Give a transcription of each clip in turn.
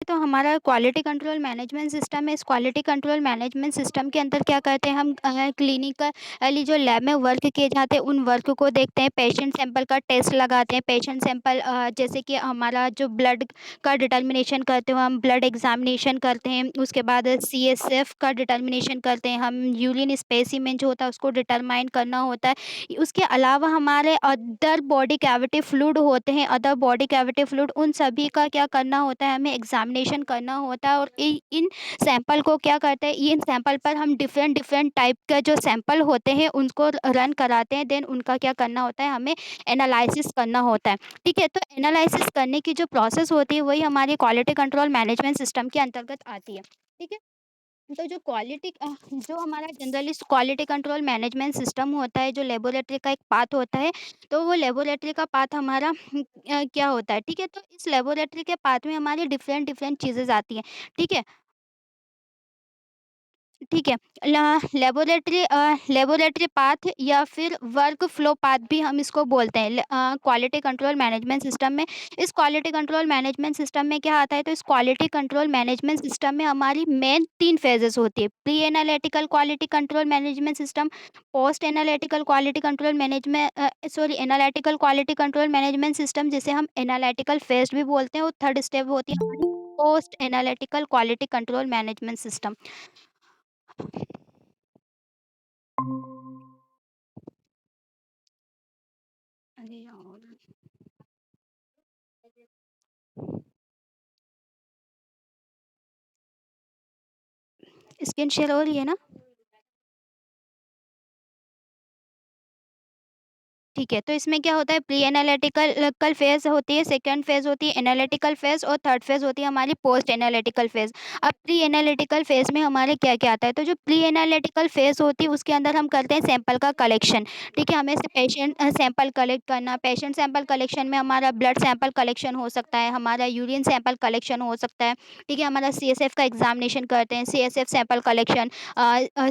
तो हमारा quality control management system है। इस क्वालिटी कंट्रोल मैनेजमेंट सिस्टम के अंदर क्या करते हैं हम, क्लिनिकली जो लैब में वर्क किए जाते हैं उन वर्क को देखते हैं, पेशेंट सैंपल का टेस्ट लगाते हैं, पेशेंट सैंपल जैसे कि हमारा जो ब्लड का डिटर्मिनेशन करते हो हम, ब्लड एग्जामिनेशन करते हैं, उसके बाद सीएसएफ का डिटर्मिनेशन करते हैं हम, यूरिन स्पेसिमेन जो होता है उसको डिटरमाइन करना होता है। उसके अलावा हमारे अदर बॉडी कैविटी फ्लूइड होते हैं, अदर बॉडी कैविटी फ्लूइड, उन सभी का क्या करना होता है, हमें एग्जामिनेशन करना होता है। और इन सैंपल को क्या करते हैं, इन सैंपल पर हम डिफरेंट डिफरेंट टाइप का जो सैंपल होते हैं उनको रन कराते हैं, देन उनका क्या करना होता है, हमें एनालिसिस करना होता है। ठीक है, तो एनालिसिस करने की जो प्रोसेस होती है वही हमारी क्वालिटी कंट्रोल मैनेजमेंट सिस्टम के अंतर्गत आती है। ठीक है, तो जो हमारा generally quality control management system होता है, जो लेबोरेटरी का एक पार्ट होता है, तो वो लेबोरेटरी का पार्ट हमारा क्या होता है, ठीक है? तो इस लेबोरेटरी के पार्ट में हमारी डिफरेंट डिफरेंट चीज़ें आती हैं, ठीक है? ठीक है। लेबोरेटरी पाथ या फिर वर्क फ्लो पाथ भी हम इसको बोलते हैं। क्वालिटी कंट्रोल मैनेजमेंट सिस्टम में, इस क्वालिटी कंट्रोल मैनेजमेंट सिस्टम में क्या आता है, तो इस क्वालिटी कंट्रोल मैनेजमेंट सिस्टम में हमारी मेन 3 फेजेज़ होती है। Pre analytical quality control management system, post analytical quality control analytical quality control management system, जिसे हम एनालिटिकल फेज़ भी बोलते हैं, और थर्ड स्टेप होती है हमारी post analytical quality control management system. अरे यार! स्क्रीन शेयर हो रही है ना? ठीक है, तो इसमें क्या होता है, प्री एनालिटिकल कल फेज़ होती है, सेकंड फेज़ होती है एनालिटिकल फेज़, और थर्ड फेज़ होती है हमारी पोस्ट एनालिटिकल फेज़। अब प्री एनालिटिकल फेज़ में हमारे क्या-क्या आता है, तो जो प्री एनालिटिकल फेज़ होती है उसके अंदर हम करते हैं सैंपल का कलेक्शन, ठीक है? हमें से सैंपल कलेक्ट करना, पेशेंट सैंपल कलेक्शन में हमारा ब्लड सैंपल कलेक्शन हो सकता है, हमारा यूरिन सैंपल कलेक्शन हो सकता है, ठीक है? हमारा सीएसएफ का एग्ज़ामिनेशन करते हैं, CSF sample collection,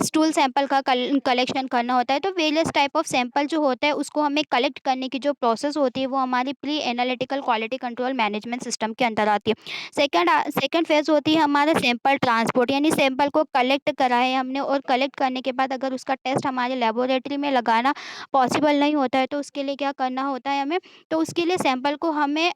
stool sample का कलेक्शन करना होता है। तो वेरियस टाइप ऑफ सैंपल जो होता है उसको हमें कलेक्ट करने की जो प्रोसेस होती है वो हमारी pre analytical quality control management system के अंदर आती है। सेकंड फेज़ होती है हमारा सैंपल ट्रांसपोर्ट, यानी सैंपल को कलेक्ट करा है हमने, और कलेक्ट करने के बाद अगर उसका टेस्ट हमारे लेबोरेटरी में लगाना पॉसिबल नहीं होता है तो उसके लिए क्या करना होता है हमें, तो उसके लिए सैंपल को हमें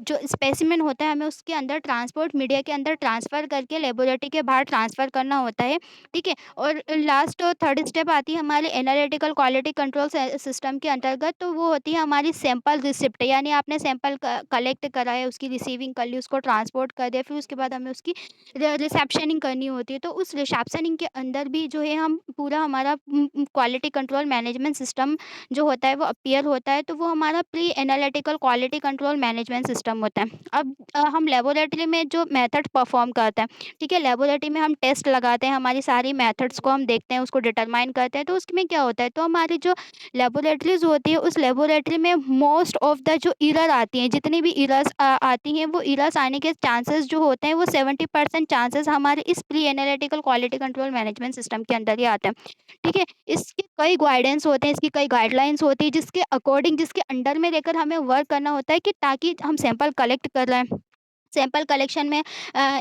जो स्पेसिमेन होता है हमें उसके अंदर ट्रांसपोर्ट मीडिया के अंदर ट्रांसफ़र करके लेबोरेटरी के बाहर ट्रांसफ़र करना होता है। ठीक है? और लास्ट और थर्ड स्टेप आती है हमारी एनालिटिकल क्वालिटी कंट्रोल सिस्टम के अंतर्गत, तो वो होती है हमारी सैंपल रिसिप्ट, यानी आपने सैंपल कलेक्ट करा है, उसकी रिसीविंग कर ली, उसको ट्रांसपोर्ट कर दिया, फिर उसके बाद हमें उसकी रिसेप्शनिंग करनी होती है। तो उस रिसेप्शनिंग के अंदर भी जो है हम पूरा हमारा क्वालिटी कंट्रोल मैनेजमेंट सिस्टम जो होता है वो अपीयर होता है, तो वो हमारा pre analytical quality control management system होता है। अब हम लेबोरेटरी में जो मेथड परफॉर्म करते हैं, ठीक है, लेबोरेटरी में हम टेस्ट लगाते हैं, हमारी सारी मेथड्स को हम देखते हैं, उसको डिटरमाइन करते हैं, तो उसमें क्या होता है, तो हमारी जो लेबोरेटरीज़ होती है, उस लेबोरेटरी में मोस्ट ऑफ द जो एरर आती हैं, जितनी भी एरर्स आती हैं, वो एरर्स आने के चांसेस जो होते हैं, वो 70% चांसेस हमारे इस pre analytical quality control management system के अंदर ही आते हैं। ठीक है? इसके कई गाइडेंस होते हैं, इसकी कई गाइडलाइंस होती है, जिसके अकॉर्डिंग, जिसके अंडर में रहकर हमें वर्क करना होता है, कि ताकि हम सैंपल कलेक्ट कर रहे हैं, सैंपल कलेक्शन में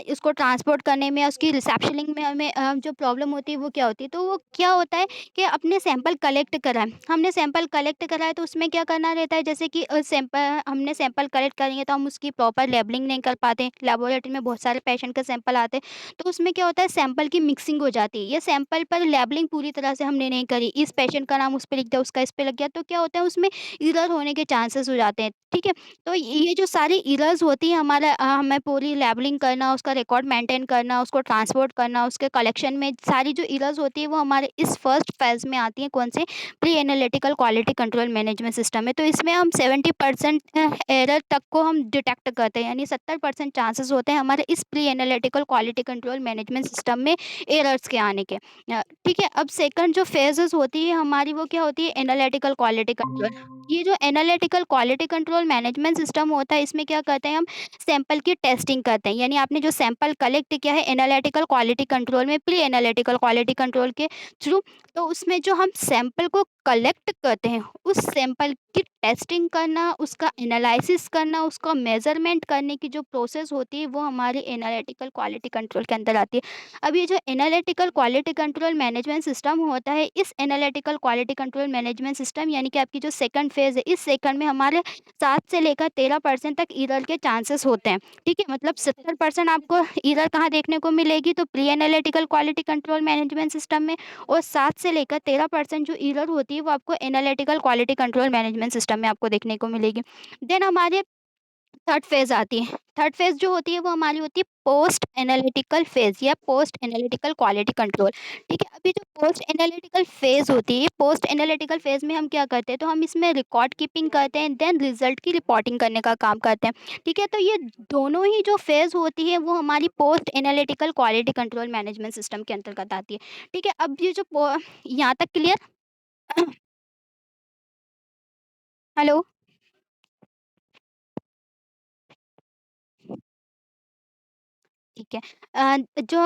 इसको ट्रांसपोर्ट करने में, उसकी रिसेप्शनिंग में हमें जो प्रॉब्लम होती है वो क्या होती है, तो वो क्या होता है कि अपने सैंपल कलेक्ट करा है, हमने सैंपल कलेक्ट करा है, तो उसमें क्या करना रहता है, जैसे कि सैंपल हमने सैंपल कलेक्ट करेंगे तो हम उसकी प्रॉपर लेबलिंग नहीं कर पाते, लेबोरेटरी में बहुत सारे पेशेंट के सैंपल आते हैं, तो उसमें क्या होता है, सैंपल की मिक्सिंग हो जाती है, ये सैंपल पर लेबलिंग पूरी तरह से हमने नहीं करी, इस पेशेंट का नाम उस पे लिख दिया, उसका इस पे लग गया, तो क्या होता है, उसमें एरर होने के चांसेस हो जाते हैं। ठीक है? तो ये जो सारी एरर्स होती हैं हमारा, हमें पूरी लेबलिंग करना, उसका रिकॉर्ड मेंटेन करना, उसको ट्रांसपोर्ट करना, उसके कलेक्शन में सारी जो एरर्स होती है वो हमारे इस फर्स्ट फेज़ में आती हैं, कौन से, pre analytical quality control management system में। तो इसमें हम 70% एरर तक को हम डिटेक्ट करते हैं, यानी 70% चांसेस होते हैं हमारे इस pre analytical quality control management system में एरर्स के आने के। ठीक है, अब सेकंड जो फेजेस होती है हमारी, वो क्या होती है, एनालिटिकल क्वालिटी कंट्रोल। ये जो analytical quality control management system होता है, इसमें क्या करते हैं हम, सैंपल की टेस्टिंग करते हैं, यानी आपने जो सैंपल कलेक्ट किया है एनालिटिकल क्वालिटी कंट्रोल में, प्री एनालिटिकल क्वालिटी कंट्रोल के थ्रू, तो उसमें जो हम सैंपल को कलेक्ट करते हैं उस सैंपल की टेस्टिंग करना, उसका एनालिसिस करना, उसका मेज़रमेंट करने की जो प्रोसेस होती है, वो हमारी एनालिटिकल क्वालिटी कंट्रोल के अंदर आती है। अब ये जो analytical quality control management system होता है, इस analytical quality control management system यानी कि आपकी जो सेकंड फ़ेज़ है, इस सेकंड में हमारे 7 से लेकर 13% तक एरर के चांसेस होते हैं। ठीक है? मतलब 70% आपको एरर कहाँ देखने को मिलेगी, तो pre analytical quality control management system में, और 7 से लेकर 13% जो एरर होती है, वो आपको analytical quality control management system में आपको देखने को मिलेगी। देन हमारे थर्ड फ़ेज़ आती है। थर्ड फ़ेज़ जो होती है, वो हमारी होती है पोस्ट एनालिटिकल फ़ेज़ या पोस्ट एनालिटिकल क्वालिटी कंट्रोल। ठीक है? अभी जो पोस्ट एनालिटिकल फ़ेज़ होती है, पोस्ट एनालिटिकल फ़ेज़ में हम क्या करते हैं, तो हम इसमें रिकॉर्ड कीपिंग करते हैं, देन रिज़ल्ट की रिपोर्टिंग करने का काम करते हैं। ठीक है? तो ये दोनों ही जो फ़ेज़ होती है, वो हमारी post analytical quality control management system के अंतर्गत आती है। ठीक है? अब ये जो यहाँ तक क्लियर? हेलो? ठीक है। जो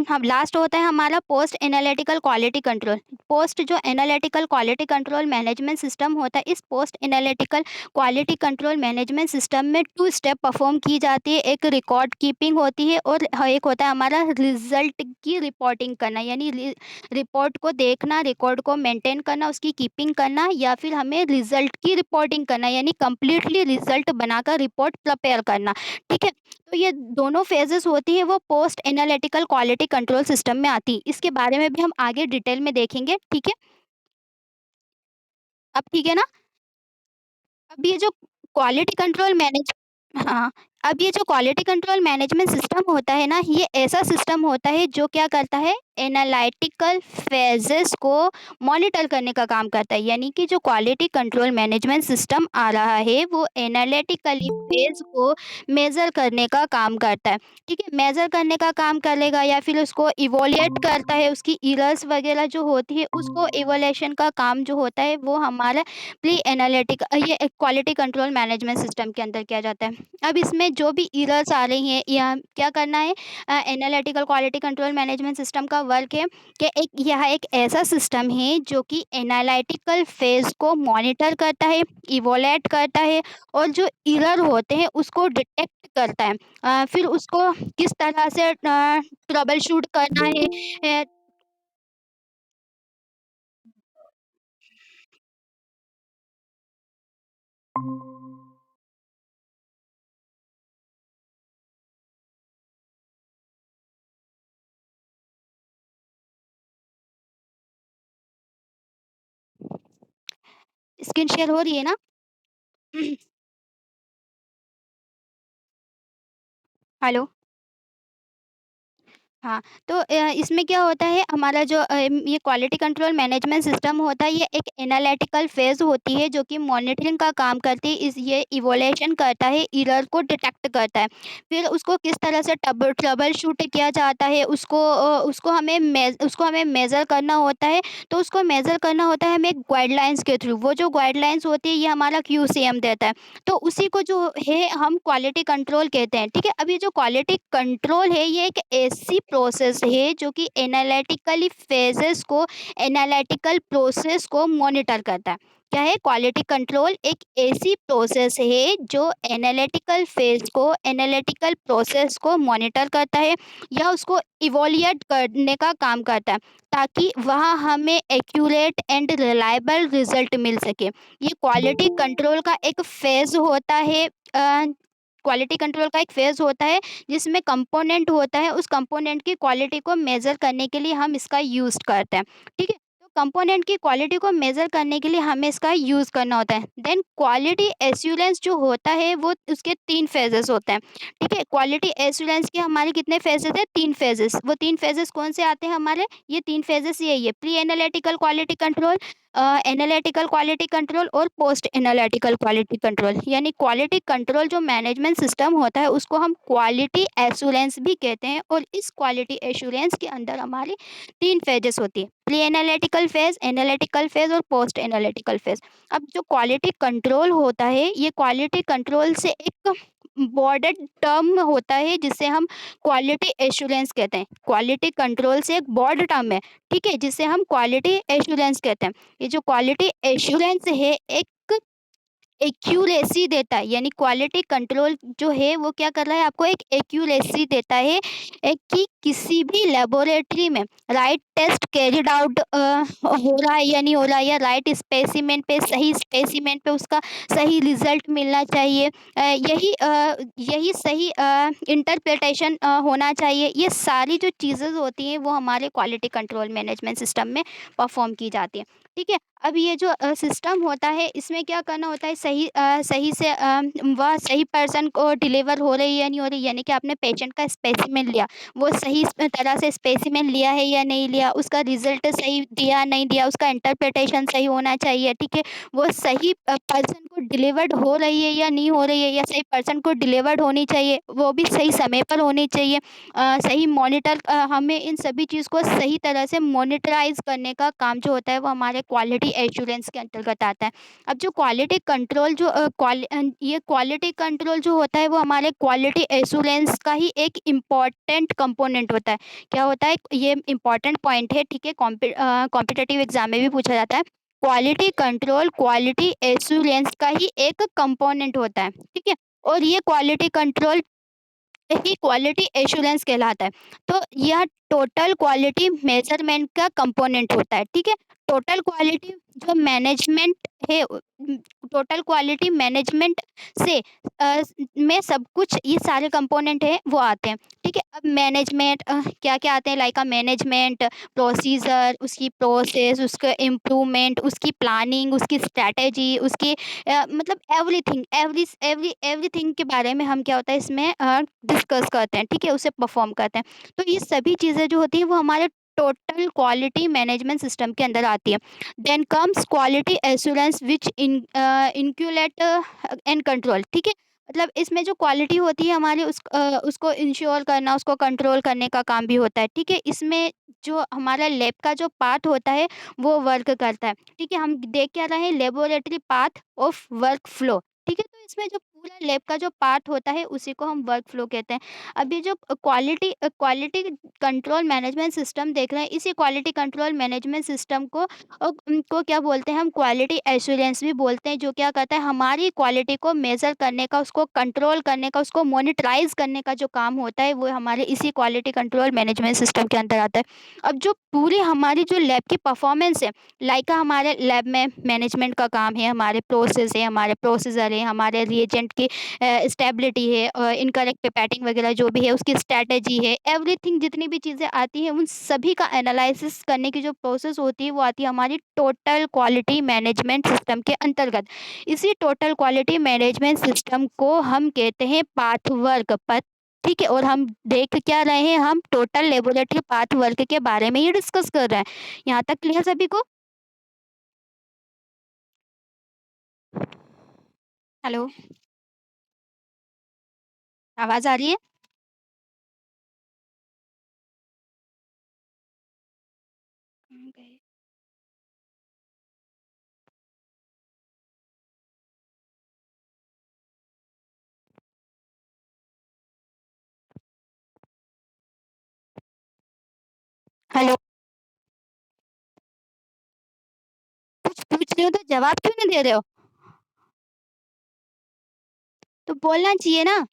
हम लास्ट होता है हमारा post analytical quality control. Post जो analytical quality control management system होता है, इस post analytical quality control management system में 2 स्टेप परफॉर्म की जाती है। एक रिकॉर्ड कीपिंग होती है और एक होता है हमारा रिज़ल्ट की रिपोर्टिंग करना, यानी रिपोर्ट को देखना, रिकॉर्ड को मेंटेन करना, उसकी कीपिंग करना, या फिर हमें रिज़ल्ट की रिपोर्टिंग करना, यानी कंप्लीटली रिज़ल्ट बनाकर रिपोर्ट प्रिपेयर करना। ठीक है? तो ये दोनों फ़ेजेज़ होती है, वो post analytical quality control system में आती है। इसके बारे में भी हम आगे डिटेल में देखेंगे, ठीक है? अब ठीक है ना? अब ये जो क्वालिटी कंट्रोल मैनेज हाँ, अब ये जो क्वालिटी कंट्रोल मैनेजमेंट सिस्टम होता है ना, ये ऐसा सिस्टम होता है जो क्या करता है, एनालिटिकल फ़ेजेज़ को मॉनिटर करने का काम करता है। यानी कि जो क्वालिटी कंट्रोल मैनेजमेंट सिस्टम आ रहा है, वो एनालिटिकली फ़ेज़ को मेज़र करने का काम करता है। ठीक है? मेज़र करने का काम करेगा, या फिर उसको इवैल्यूएट करता है, उसकी एरर्स वग़ैरह जो होती है, उसको इवैल्यूएशन का काम जो होता है, वो हमारा प्री एनालिटिक ये एक क्वालिटी कंट्रोल मैनेजमेंट सिस्टम के अंदर किया जाता है। अब इसमें जो भी एरर्स आ रही हैं, या क्या करना है, analytical quality control management system का वर्क है कि यह एक ऐसा सिस्टम है जो कि एनालिटिकल फ़ेज़ को मॉनिटर करता है, इवैल्यूएट करता है, और जो एरर होते हैं उसको डिटेक्ट करता है। फिर उसको किस तरह से ट्रबल शूट करना है, स्क्रीन शेयर हो रही है ना? हेलो? हाँ, तो इसमें क्या होता है, हमारा जो ये क्वालिटी कंट्रोल मैनेजमेंट सिस्टम होता है, ये एक एनालिटिकल फ़ेज़ होती है जो कि मॉनिटरिंग का काम करती है। ये इवैल्यूएशन करता है, एरर को डिटेक्ट करता है। फिर उसको किस तरह से ट्रबल शूट किया जाता है, उसको हमें मेज़र करना होता है। तो उसको मेज़र करना होता है हमें गाइडलाइंस के थ्रू। वो जो गाइडलाइंस होती है, ये हमारा क्यूसीएम देता है। तो उसी को जो है हम क्वालिटी कंट्रोल कहते हैं, ठीक है? अब ये जो क्वालिटी कंट्रोल है, ये एक ऐसी प्रोसेस है जो कि एनालिटिकल प्रोसेस को मॉनिटर करता है। क्या है? क्वालिटी कंट्रोल एक ऐसी प्रोसेस है जो एनालिटिकल प्रोसेस को मॉनिटर करता है, या उसको इवैल्यूएट करने का काम करता है, ताकि वहाँ हमें एक्यूरेट एंड रिलायबल रिज़ल्ट मिल सके। ये क्वालिटी कंट्रोल का एक फ़ेज़ होता है, क्वालिटी कंट्रोल का एक फ़ेज़ होता है, जिसमें कंपोनेंट होता है, उस कंपोनेंट की क्वालिटी को मेज़र करने के लिए हम इसका यूज़ करते हैं, ठीक है? तो कंपोनेंट की क्वालिटी को मेज़र करने के लिए हमें इसका यूज़ करना होता है। देन क्वालिटी एश्योरेंस जो होता है, वो उसके 3 फ़ेजेज़ होते हैं, ठीक है? क्वालिटी एश्योरेंस के हमारे कितने फ़ेजेज़ हैं? 3 फ़ेजेज़। वो 3 फ़ेजेज़ कौन से आते हैं हमारे? ये 3 फ़ेजेज़ यही है, pre analytical quality control, analytical quality control और पोस्ट एनालिटिकल क्वालिटी कंट्रोल। यानी क्वालिटी कंट्रोल जो मैनेजमेंट सिस्टम होता है, उसको हम क्वालिटी एश्योरेंस भी कहते हैं, और इस क्वालिटी एश्योरेंस के अंदर हमारी 3 फ़ेजेस होती है, प्री एनालिटिकल फ़ेज़ और पोस्ट एनालिटिकल फ़ेज़। अब जो क्वालिटी कंट्रोल होता है, ये क्वालिटी कंट्रोल से एक बॉर्डर टर्म होता है, जिसे हम क्वालिटी एश्योरेंस कहते हैं। क्वालिटी कंट्रोल से एक बॉर्ड टर्म है, ठीक है? जिसे हम क्वालिटी एश्योरेंस कहते हैं। ये जो क्वालिटी एश्योरेंस है, एक एक्यूरेसी देता है, यानी क्वालिटी कंट्रोल जो है वो क्या कर रहा है, आपको एक एक्यूरेसी देता है कि किसी भी लेबोरेटरी में राइट टेस्ट कैरिड आउट हो रहा है या नहीं हो रहा है, या राइट स्पेसिमेन पे, सही स्पेसिमेन पे उसका सही रिजल्ट मिलना चाहिए। यही सही इंटरप्रिटेशन होना चाहिए। ये सारी जो चीज़ें होती हैं वो हमारे क्वालिटी कंट्रोल मैनेजमेंट सिस्टम में परफॉर्म की जाती हैं। ठीक है? अब ये जो सिस्टम होता है इसमें क्या करना होता है, सही से वह सही पर्सन को डिलीवर हो रही है या नहीं हो रही, यानी कि आपने पेशेंट का स्पेसिमेन लिया, वो सही तरह से स्पेसिमेन लिया है या नहीं लिया, उसका रिजल्ट सही दिया नहीं दिया, उसका इंटरप्रिटेशन सही होना चाहिए। ठीक है? वो सही पर्सन को डिलीवर्ड हो रही है या नहीं हो रही है, या सही पर्सन को डिलीवर्ड होनी चाहिए, वो भी सही समय पर होनी चाहिए। सही मॉनिटर हमें इन सभी चीज़ को सही तरह से मॉनिटराइज़ करने का काम जो होता है वो हमारे क्वालिटी एश्योरेंस के अंतर्गत आता है। अब जो क्वालिटी कंट्रोल ये क्वालिटी कंट्रोल जो होता है वो हमारे क्वालिटी एश्योरेंस का ही एक इम्पॉर्टेंट कंपोनेंट होता है। क्या होता है? ये इम्पॉर्टेंट पॉइंट है, ठीक है? कॉम्पिटिटिव एग्ज़ाम में भी पूछा जाता है। क्वालिटी कंट्रोल क्वालिटी एश्योरेंस का ही एक कंपोनेंट होता है, ठीक है? और ये क्वालिटी कंट्रोल ही क्वालिटी एश्योरेंस कहलाता है। तो यह टोटल क्वालिटी मेज़रमेंट का कंपोनेंट होता है, ठीक है? टोटल क्वालिटी जो मैनेजमेंट है टोटल क्वालिटी मैनेजमेंट से में सब कुछ ये सारे कंपोनेंट हैं वो आते हैं, ठीक है? अब मैनेजमेंट क्या-क्या आते हैं, लाइक मैनेजमेंट, प्रोसीजर, उसकी प्रोसेस, उसका इम्प्रूवमेंट, उसकी प्लानिंग, उसकी स्ट्रैटेजी, उसकी मतलब एवरीथिंग के बारे में हम क्या होता है इसमें डिस्कस करते हैं, ठीक है? उसे परफ़ॉर्म करते हैं। तो ये सभी चीज़ें जो होती हैं वो हमारे टोटल क्वालिटी मैनेजमेंट सिस्टम के अंदर आती है। Then comes quality assurance which inculcate and control, ठीक है? मतलब इसमें जो क्वालिटी होती है हमारी उसको इंश्योर करना, उसको कंट्रोल करने का काम भी होता है, ठीक है? इसमें जो हमारा लैब का जो पार्ट होता है वो वर्क करता है, ठीक है? हम देख क्या रहे हैं, laboratory path of work flow, ठीक है? तो इसमें जो पूरा लैब का जो पार्ट होता है उसी को हम वर्क फ्लो कहते हैं। अब ये जो क्वालिटी कंट्रोल मैनेजमेंट सिस्टम देख रहे हैं, इसी क्वालिटी कंट्रोल मैनेजमेंट सिस्टम को क्या बोलते हैं, हम क्वालिटी एश्योरेंस भी बोलते हैं, जो क्या करता है हमारी क्वालिटी को मेज़र करने का, उसको कंट्रोल करने का, उसको मॉनिटराइज़ करने का जो काम होता है वो हमारे इसी क्वालिटी कंट्रोल मैनेजमेंट सिस्टम के अंदर आता है। अब जो पूरी हमारी जो लैब की परफॉर्मेंस है, लाइक हमारे लैब में मैनेजमेंट का काम है, हमारे प्रोसेस है, हमारे प्रोसीजर है, हमारे रिएजेंट की स्टेबिलिटी है, इनकरेक्ट पिपेटिंग वगैरह जो भी है उसकी स्ट्रैटेजी है, एवरीथिंग जितनी भी चीज़ें आती हैं उन सभी का एनालिसिस करने की जो प्रोसेस होती है वो आती है हमारी टोटल क्वालिटी मैनेजमेंट सिस्टम के अंतर्गत। इसी टोटल क्वालिटी मैनेजमेंट सिस्टम को हम कहते हैं पाथ वर्क पथ, ठीक है? और हम देख क्या रहे हैं, हम टोटल लेबोरेटरी पाथ वर्क के बारे में ही डिस्कस कर रहे हैं। यहाँ तक क्लियर सभी को? हेलो, आवाज़ आ रही है? ओके। हेलो, कुछ पूछ रही हो तो जवाब क्यों नहीं दे रहे हो? तो बोलना चाहिए ना।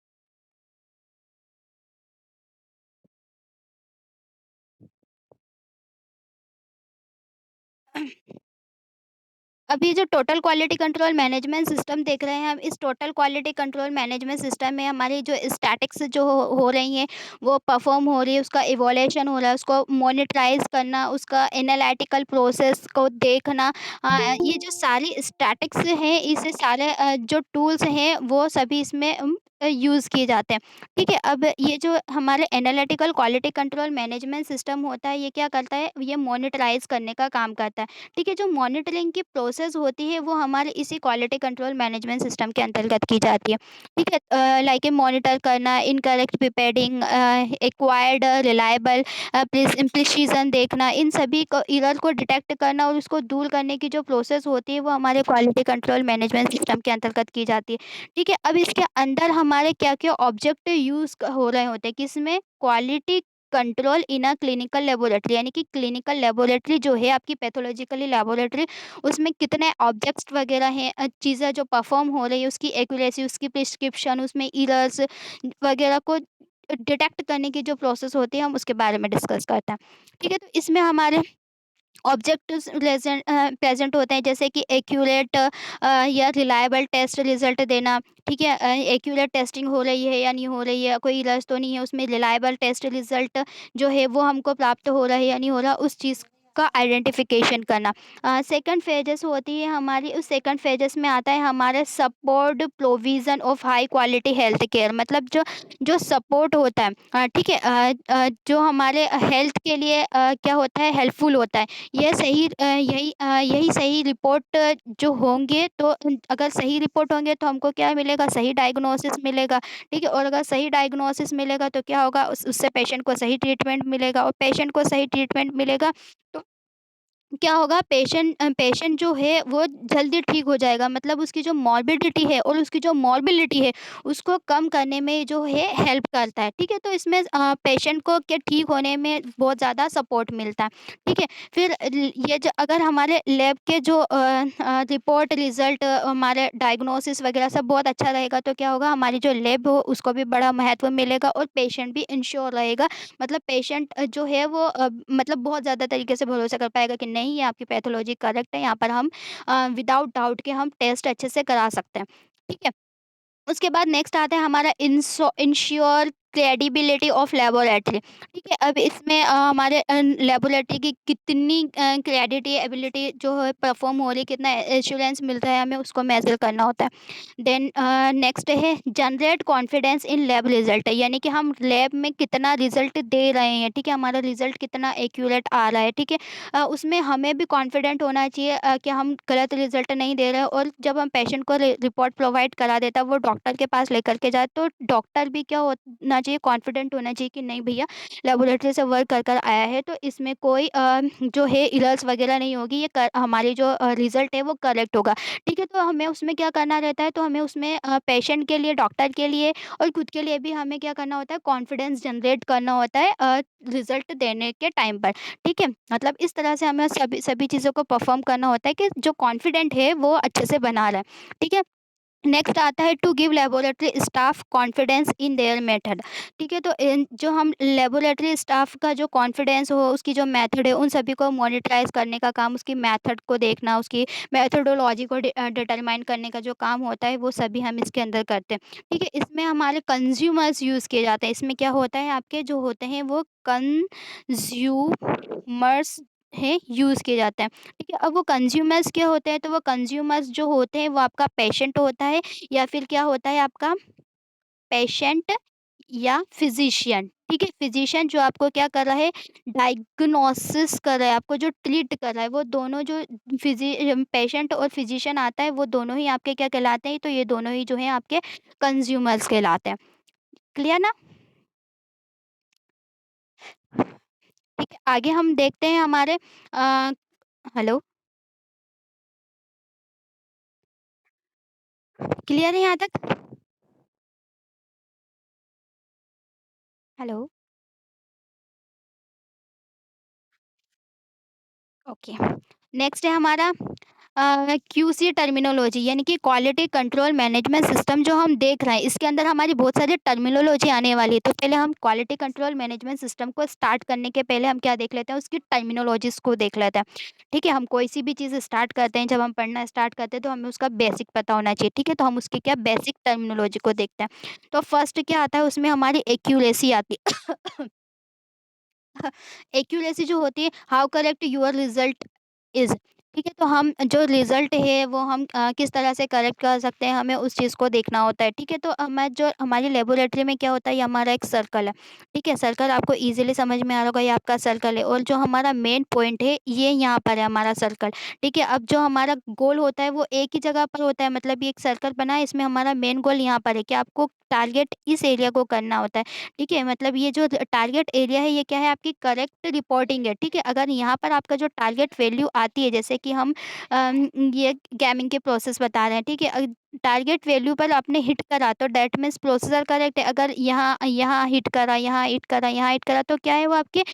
अब ये जो total quality control management system देख रहे हैं हम, इस total quality control management system में हमारी जो स्टैटिक्स जो हो रही हैं वो परफॉर्म हो रही है, उसका इवोल्यूशन हो रहा है, उसको मॉनिटराइज करना, उसका एनालिटिकल प्रोसेस को देखना, ये जो सारी स्टैटिक्स हैं, इसे सारे जो टूल्स हैं वो सभी इसमें यूज़ किए जाते हैं, ठीक है? अब ये जो हमारे analytical quality control management system होता है, ये क्या करता है, ये मॉनिटराइज करने का काम करता है। ठीक है, जो मॉनिटरिंग की प्रोसेस होती है वो हमारे इसी क्वालिटी कंट्रोल मैनेजमेंट सिस्टम के अंतर्गत की जाती है। ठीक है, लाइक मॉनिटर करना, incorrect preparing, acquired reliable precision देखना, इन सभी को एरर को डिटेक्ट करना और उसको दूर करने की जो प्रोसेस होती है वो हमारे क्वालिटी कंट्रोल मैनेजमेंट सिस्टम के अंतर्गत की जाती है। ठीक है, अब इसके अंदर हमारे क्या क्या ऑब्जेक्ट यूज़ हो रहे होते हैं, किसमें, quality control in a clinical laboratory, यानी कि क्लिनिकल लेबोरेटरी जो है आपकी पैथोलॉजिकली लेबोरेटरी, उसमें कितने ऑब्जेक्ट्स वगैरह हैं, चीज़ें जो परफॉर्म हो रही है उसकी एक्यूरेसी, उसकी प्रिस्क्रिप्शन, उसमें एरर्स वगैरह को डिटेक्ट करने की जो प्रोसेस होती है हम उसके बारे में डिस्कस करते हैं। ठीक है, तो इसमें हमारे ऑब्जेक्टिव्स प्रेजेंट होते हैं, जैसे कि एक्यूरेट या रिलायबल टेस्ट रिजल्ट देना। ठीक है, एक्यूरेट टेस्टिंग हो रही है या नहीं हो रही है, कोई इलर्स तो नहीं है उसमें, रिलायबल टेस्ट रिजल्ट जो है वो हमको प्राप्त हो रहा है या नहीं हो रहा, उस चीज़ का आइडेंटिफिकेशन करना। सेकंड फेजेस होती है हमारी, उस सेकंड फेजेस में आता है हमारे support provision of high quality health care, मतलब जो जो सपोर्ट होता है, ठीक है, जो हमारे हेल्थ के लिए क्या होता है, हेल्पफुल होता है। यही सही रिपोर्ट जो होंगे, तो अगर सही रिपोर्ट होंगे तो हमको क्या मिलेगा, सही डायग्नोसिस मिलेगा। ठीक है, और अगर सही डायग्नोसिस मिलेगा तो क्या होगा, उससे पेशेंट को सही ट्रीटमेंट मिलेगा, और पेशेंट को सही ट्रीटमेंट मिलेगा तो क्या होगा, पेशेंट जो है वो जल्दी ठीक हो जाएगा, मतलब उसकी जो मॉर्बिडिटी है और उसकी जो मॉर्बिलिटी है उसको कम करने में जो है हेल्प करता है। ठीक है, तो इसमें पेशेंट को के ठीक होने में बहुत ज़्यादा सपोर्ट मिलता है। ठीक है, फिर ये जो अगर हमारे लैब के जो रिपोर्ट रिजल्ट, हमारे डायग्नोसिस वगैरह सब बहुत अच्छा रहेगा तो क्या होगा, हमारी जो लैब हो उसको भी बड़ा महत्व मिलेगा और पेशेंट भी इंश्योर रहेगा, मतलब पेशेंट जो है वो मतलब बहुत ज़्यादा तरीके से भरोसा कर पाएगा कि नहीं, ये आपकी पैथोलॉजी करेक्ट है, यहाँ पर हम विदाउट डाउट के हम टेस्ट अच्छे से करा सकते हैं। ठीक है? उसके बाद नेक्स्ट आता है हमारा इंश्योर क्रेडिबिलिटी ऑफ लेबोरेटरी। ठीक है, अब इसमें हमारे लेबोरेटरी की कितनी क्रेडिटी एबिलिटी जो है परफॉर्म हो रही है, कितना एश्योरेंस मिल रहा है, हमें उसको मेजर करना होता है। देन नेक्स्ट है generate confidence in lab result, यानी कि हम लैब में कितना रिजल्ट दे रहे हैं। ठीक है, हमारा रिजल्ट कितना एक्यूरेट आ रहा है। ठीक है, उसमें हमें भी कॉन्फिडेंट होना चाहिए कि हम गलत रिजल्ट नहीं दे रहे हैं, और जब हम पेशेंट को रिपोर्ट प्रोवाइड करा देता है वो डॉक्टर के पास लेकर के जाए, तो डॉक्टर भी क्या होना चाहिए, कॉन्फिडेंट होना चाहिए कि नहीं भैया, लेबोरेटरी से वर्क कर आया है तो इसमें कोई जो है एरर्स वगैरह नहीं होगी, ये हमारी जो रिजल्ट है वो करेक्ट होगा। ठीक है, तो हमें उसमें क्या करना रहता है, तो हमें उसमें पेशेंट के लिए, डॉक्टर के लिए और खुद के लिए भी हमें क्या करना होता है, कॉन्फिडेंस जनरेट करना होता है रिजल्ट देने के टाइम पर। ठीक है, मतलब इस तरह से हमें सभी सभी चीज़ों को परफॉर्म करना होता है कि जो कॉन्फिडेंट है वो अच्छे से बना रहा है। ठीक है, नेक्स्ट आता है to give laboratory staff confidence in their method. ठीक है, तो जो हम लेबोरेटरी स्टाफ का जो कॉन्फिडेंस हो, उसकी जो मेथड है, उन सभी को मॉनिटराइज करने का काम, उसकी मेथड को देखना, उसकी मेथोडोलॉजी को डिटरमाइन करने का जो काम होता है वो सभी हम इसके अंदर करते हैं। ठीक है, इसमें हमारे कंज्यूमर्स यूज़ किए जाते हैं, इसमें क्या होता है, आपके जो होते हैं वो कंज्यूमर्स हैं, यूज़ किए जाते हैं। ठीक है, अब वो कंज्यूमर्स क्या होते हैं, तो वो कंज्यूमर्स जो होते हैं वो आपका पेशेंट होता है, या फिर क्या होता है आपका पेशेंट या फिजिशियन। ठीक है, फिजिशियन जो आपको क्या कर रहा है, डायग्नोसिस कर रहा है, आपको जो ट्रीट कर रहा है, वो दोनों जो पेशेंट और फिजिशियन आता है वो दोनों ही आपके क्या कहलाते हैं, तो ये दोनों ही जो है आपके कंज्यूमर्स कहलाते हैं। क्लियर ना? ठीक है, आगे हम देखते हैं हमारे हेलो, क्लियर है यहाँ तक? हेलो। ओके, नेक्स्ट है हमारा क्यूसी टर्मिनोलॉजी, यानी कि क्वालिटी कंट्रोल मैनेजमेंट सिस्टम जो हम देख रहे हैं, इसके अंदर हमारी बहुत सारी टर्मिनोलॉजी आने वाली है। तो पहले हम क्वालिटी कंट्रोल मैनेजमेंट सिस्टम को स्टार्ट करने के पहले हम क्या देख लेते हैं, उसकी टर्मिनोलॉजीज को देख लेते हैं। ठीक है, हम कोई सी भी चीज़ स्टार्ट करते हैं, जब हम पढ़ना स्टार्ट करते हैं तो हमें उसका बेसिक पता होना चाहिए। ठीक है, तो हम उसकी क्या बेसिक टर्मिनोलॉजी को देखते हैं। तो फर्स्ट क्या आता है, उसमें हमारी एक्यूरेसी आती है। एक्यूरेसी जो होती है, how correct your result is. ठीक है, तो हम जो रिजल्ट है वो हम किस तरह से करेक्ट कर सकते हैं, हमें उस चीज़ को देखना होता है। ठीक है, तो हमें जो हमारी लेबोरेटरी में क्या होता है, ये हमारा एक सर्कल है। ठीक है, सर्कल आपको इजीली समझ में आ रहा होगा, ये आपका सर्कल है, और जो हमारा मेन पॉइंट है ये यहाँ पर है हमारा सर्कल। ठीक है, अब जो हमारा गोल होता है वो एक ही जगह पर होता है, मतलब ये एक सर्कल बना है, इसमें हमारा मेन गोल यहाँ पर है कि आपको टारगेट इस एरिया को करना होता है। ठीक है, मतलब ये जो टारगेट एरिया है ये क्या है, आपकी करेक्ट रिपोर्टिंग है। ठीक है, अगर यहाँ पर आपका जो टारगेट वैल्यू आती है, जैसे कि हम ये गेमिंग के प्रोसेस बता रहे हैं, ठीक है? टारगेट वैल्यू पर आपने हिट करा तो दैट मीन्स प्रोसेसर करेक्ट है। अगर यहाँ यहाँ हिट करा, यहाँ हिट करा, यहाँ हिट करा तो क्या है वो आपके